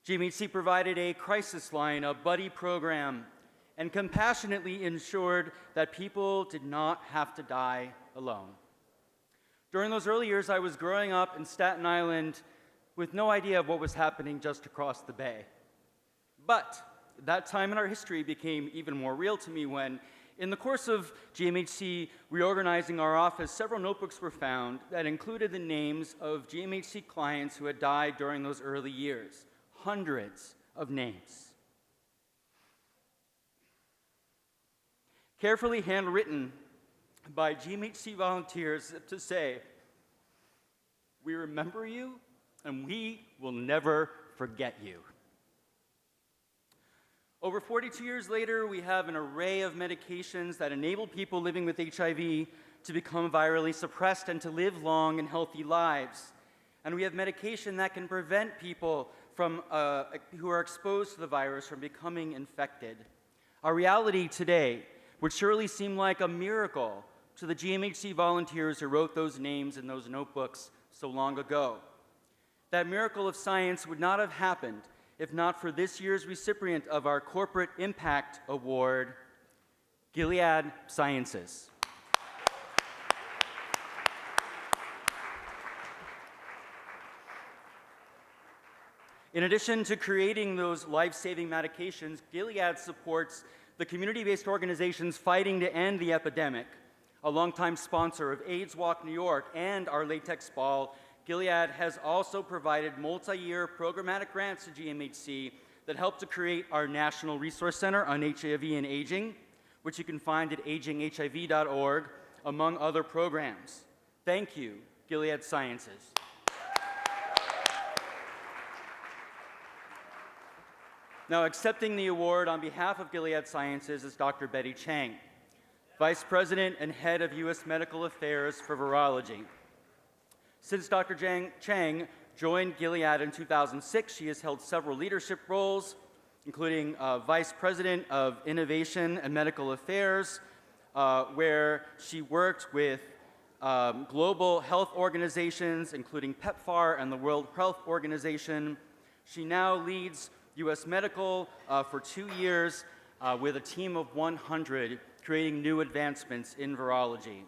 GMHC provided a crisis line, a buddy program, and compassionately ensured that people did not have to die alone. During those early years, I was growing up in Staten Island with no idea of what was happening just across the bay. But that time in our history became even more real to me when, in the course of GMHC reorganizing our office, several notebooks were found that included the names of GMHC clients who had died during those early years. Hundreds of names. Carefully handwritten by GMHC volunteers to say, "We remember you and we will never forget you." Over 42 years later, we have an array of medications that enable people living with HIV to become virally suppressed and to live long and healthy lives. And we have medication that can prevent people from, who are exposed to the virus from becoming infected. Our reality today would surely seem like a miracle to the GMHC volunteers who wrote those names in those notebooks so long ago. That miracle of science would not have happened if not for this year's recipient of our Corporate Impact Award, Gilead Sciences. In addition to creating those life-saving medications, Gilead supports the community-based organizations fighting to end the epidemic. A longtime sponsor of AIDS Walk New York and our Latex Ball, Gilead has also provided multi-year programmatic grants to GMHC that help to create our National Resource Center on HIV and Aging, which you can find at aginghiv.org, among other programs. Thank you, Gilead Sciences. Now, accepting the award on behalf of Gilead Sciences is Dr. Betty Chang, Vice President and Head of U.S. Medical Affairs for Virology. Since Dr. Chang joined Gilead in 2006. She has held several leadership roles, including Vice President of Innovation and Medical Affairs, where she worked with global health organizations, including PEPFAR and the World Health Organization. She now leads U.S. Medical for 2 years with a team of 100, creating new advancements in virology.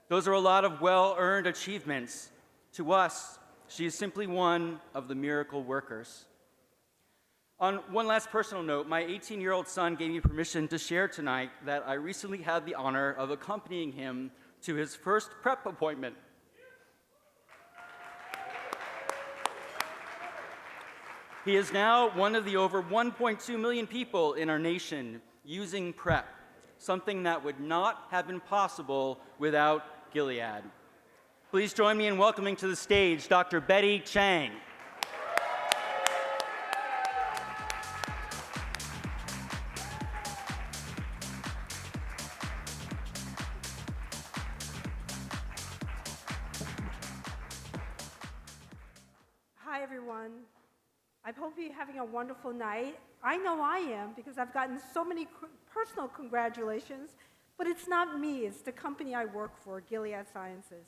Those are a lot of well-earned achievements. To us, she is simply one of the miracle workers. On one last personal note, my 18-year-old son gave me permission to share tonight that I recently had the honor of accompanying him to his first prep appointment. He is now one of the over 1.2 million people in our nation using PrEP, something that would not have been possible without Gilead. Please join me in welcoming to the stage Dr. Betty Chang. Hi, everyone. I hope you're having a wonderful night. I know I am because I've gotten so many personal congratulations, but it's not me, it's the company I work for, Gilead Sciences.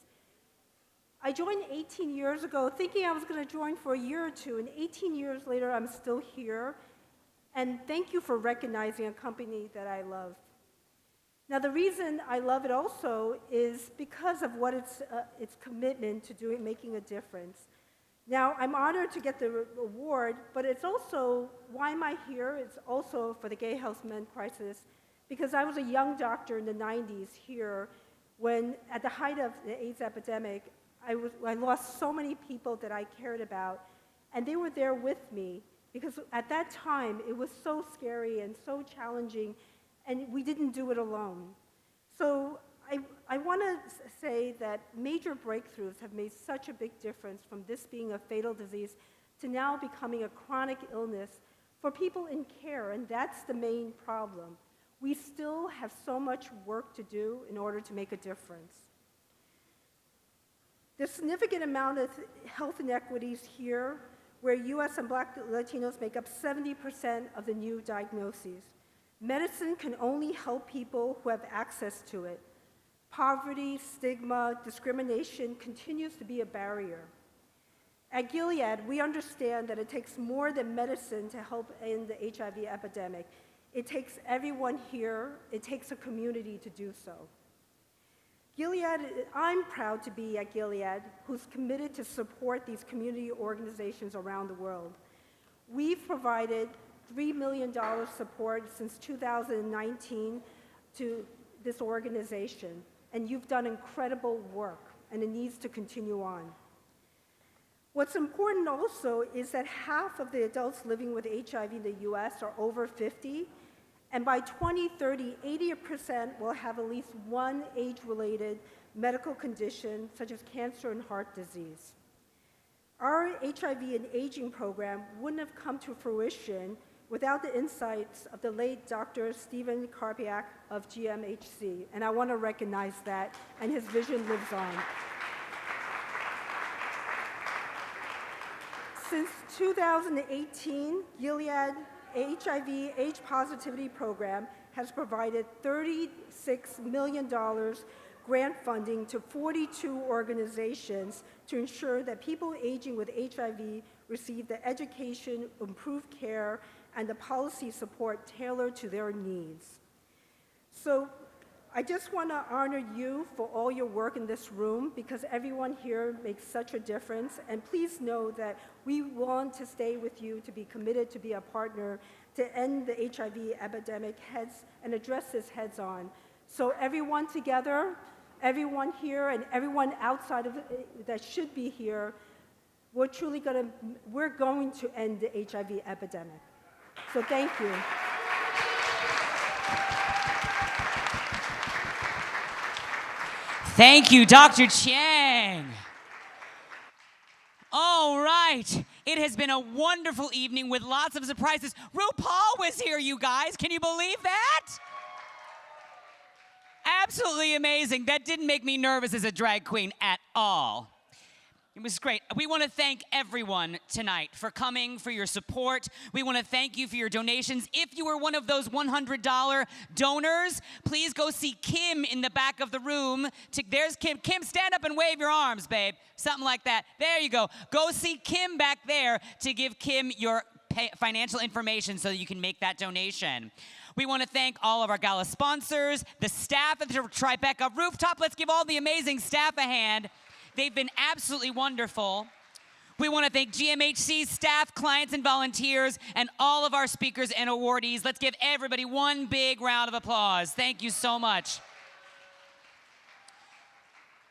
I joined 18 years ago thinking I was going to join for a year or two, and 18 years later, I'm still here. And thank you for recognizing a company that I love. Now, the reason I love it also is because of what its commitment to making a difference. Now, I'm honored to get the award, but it's also, why am I here? It's also for the gay health men crisis, because I was a young doctor in the 90s here when, at the height of the AIDS epidemic, I lost so many people that I cared about, and they were there with me, because at that time, it was so scary and so challenging, and we didn't do it alone. So I want to say that major breakthroughs have made such a big difference from this being a fatal disease to now becoming a chronic illness for people in care, and that's the main problem. We still have so much work to do in order to make a difference. There's significant amount of health inequities here, where US and Black Latinos make up 70% of the new diagnoses. Medicine can only help people who have access to it. Poverty, stigma, discrimination continues to be a barrier. At Gilead, we understand that it takes more than medicine to help end the HIV epidemic. It takes everyone here, it takes a community to do so. Gilead, I'm proud to be at Gilead, who's committed to support these community organizations around the world. We've provided $3 million support since 2019 to this organization, and you've done incredible work, and it needs to continue on. What's important also is that half of the adults living with HIV in the US are over 50, and by 2030, 80% will have at least one age-related medical condition, such as cancer and heart disease. Our HIV and aging program wouldn't have come to fruition without the insights of the late Dr. Stephen Karpiak of GMHC, and I want to recognize that, and his vision lives on. Since 2018, Gilead HIV AIDS positivity program has provided $36 million grant funding to 42 organizations to ensure that people aging with HIV receive the education, improved care, and the policy support tailored to their needs. So I just want to honor you for all your work in this room, because everyone here makes such a difference. And please know that we want to stay with you, to be committed to be a partner to end the HIV epidemic and address this heads on. So everyone together, everyone here and everyone outside of it that should be here, we're going to end the HIV epidemic. So thank you. Thank you, Dr. Chang. All right. It has been a wonderful evening with lots of surprises. RuPaul was here, you guys. Can you believe that? Absolutely amazing. That didn't make me nervous as a drag queen at all. It was great. We want to thank everyone tonight for coming, for your support. We want to thank you for your donations. If you were one of those $100 donors, please go see Kim in the back of the room. There's Kim. Kim, stand up and wave your arms, babe. Something like that. There you go. Go see Kim back there to give Kim your financial information so that you can make that donation. We want to thank all of our gala sponsors, the staff at the Tribeca Rooftop. Let's give all the amazing staff a hand. They've been absolutely wonderful. We want to thank GMHC staff, clients, and volunteers, and all of our speakers and awardees. Let's give everybody one big round of applause. Thank you so much.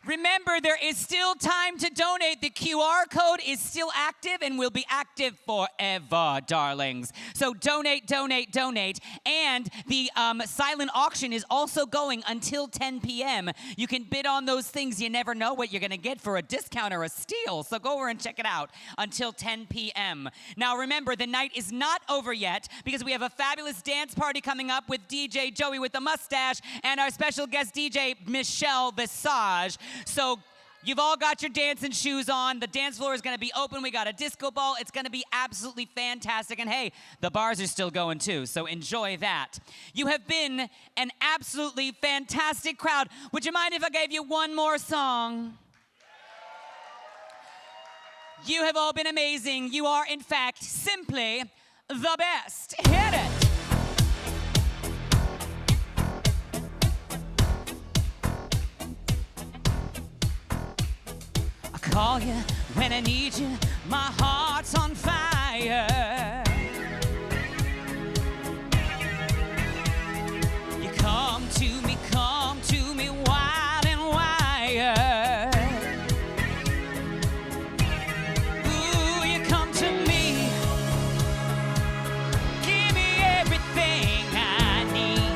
Remember, there is still time to donate. The QR code is still active and will be active forever, darlings. So donate, donate, donate. And the silent auction is also going until 10 p.m. You can bid on those things. You never know what you're going to get for a discount or a steal. So go over and check it out until 10 p.m. Now, remember, the night is not over yet because we have a fabulous dance party coming up with DJ Joey with the mustache and our special guest DJ Michelle Visage. So you've all got your dancing shoes on. The dance floor is going to be open. We got a disco ball. It's going to be absolutely fantastic. And hey, the bars are still going too, so enjoy that. You have been an absolutely fantastic crowd. Would you mind if I gave you one more song? You have all been amazing. You are, in fact, simply the best. Hit it. Call you when I need you, my heart's on fire. You come to me wild and wired. Ooh, you come to me, give me everything I need.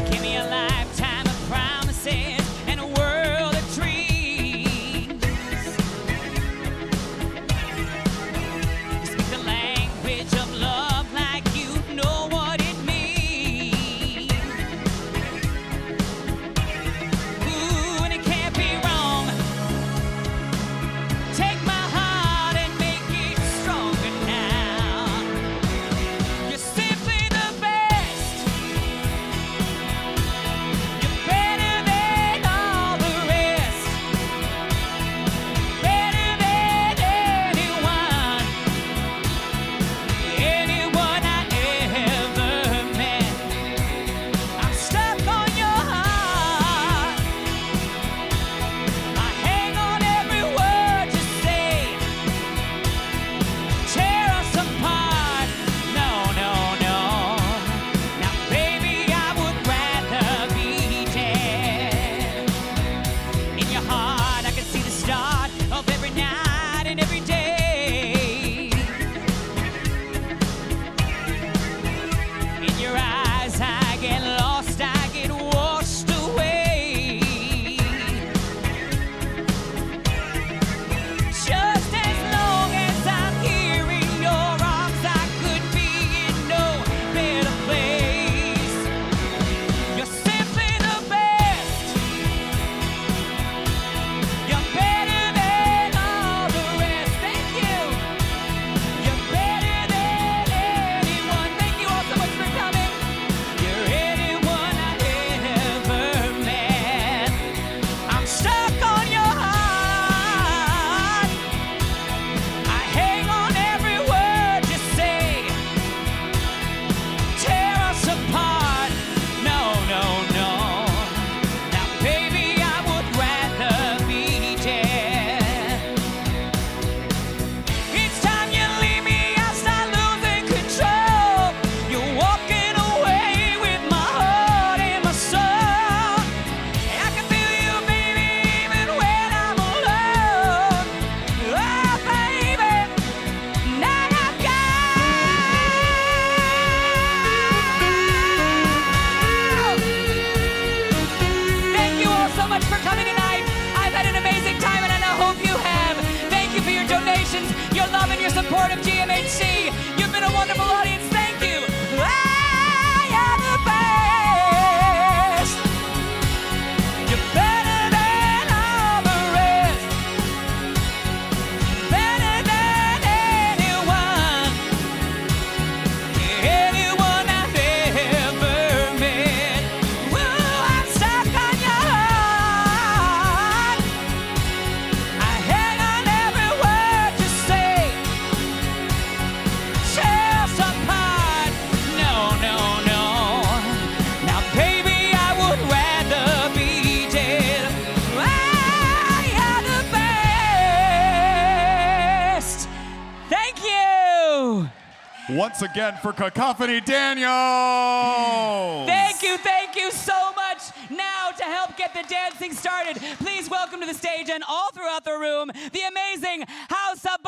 Give me a lifetime of promises. Your love and your support of GMHC. You've been a wonderful audience. Thank you. You're the best. You're better than all Once again for Cacophony Daniels. Thank you so much. Now, to help get the dancing started, please welcome to the stage and all throughout the room, the amazing House of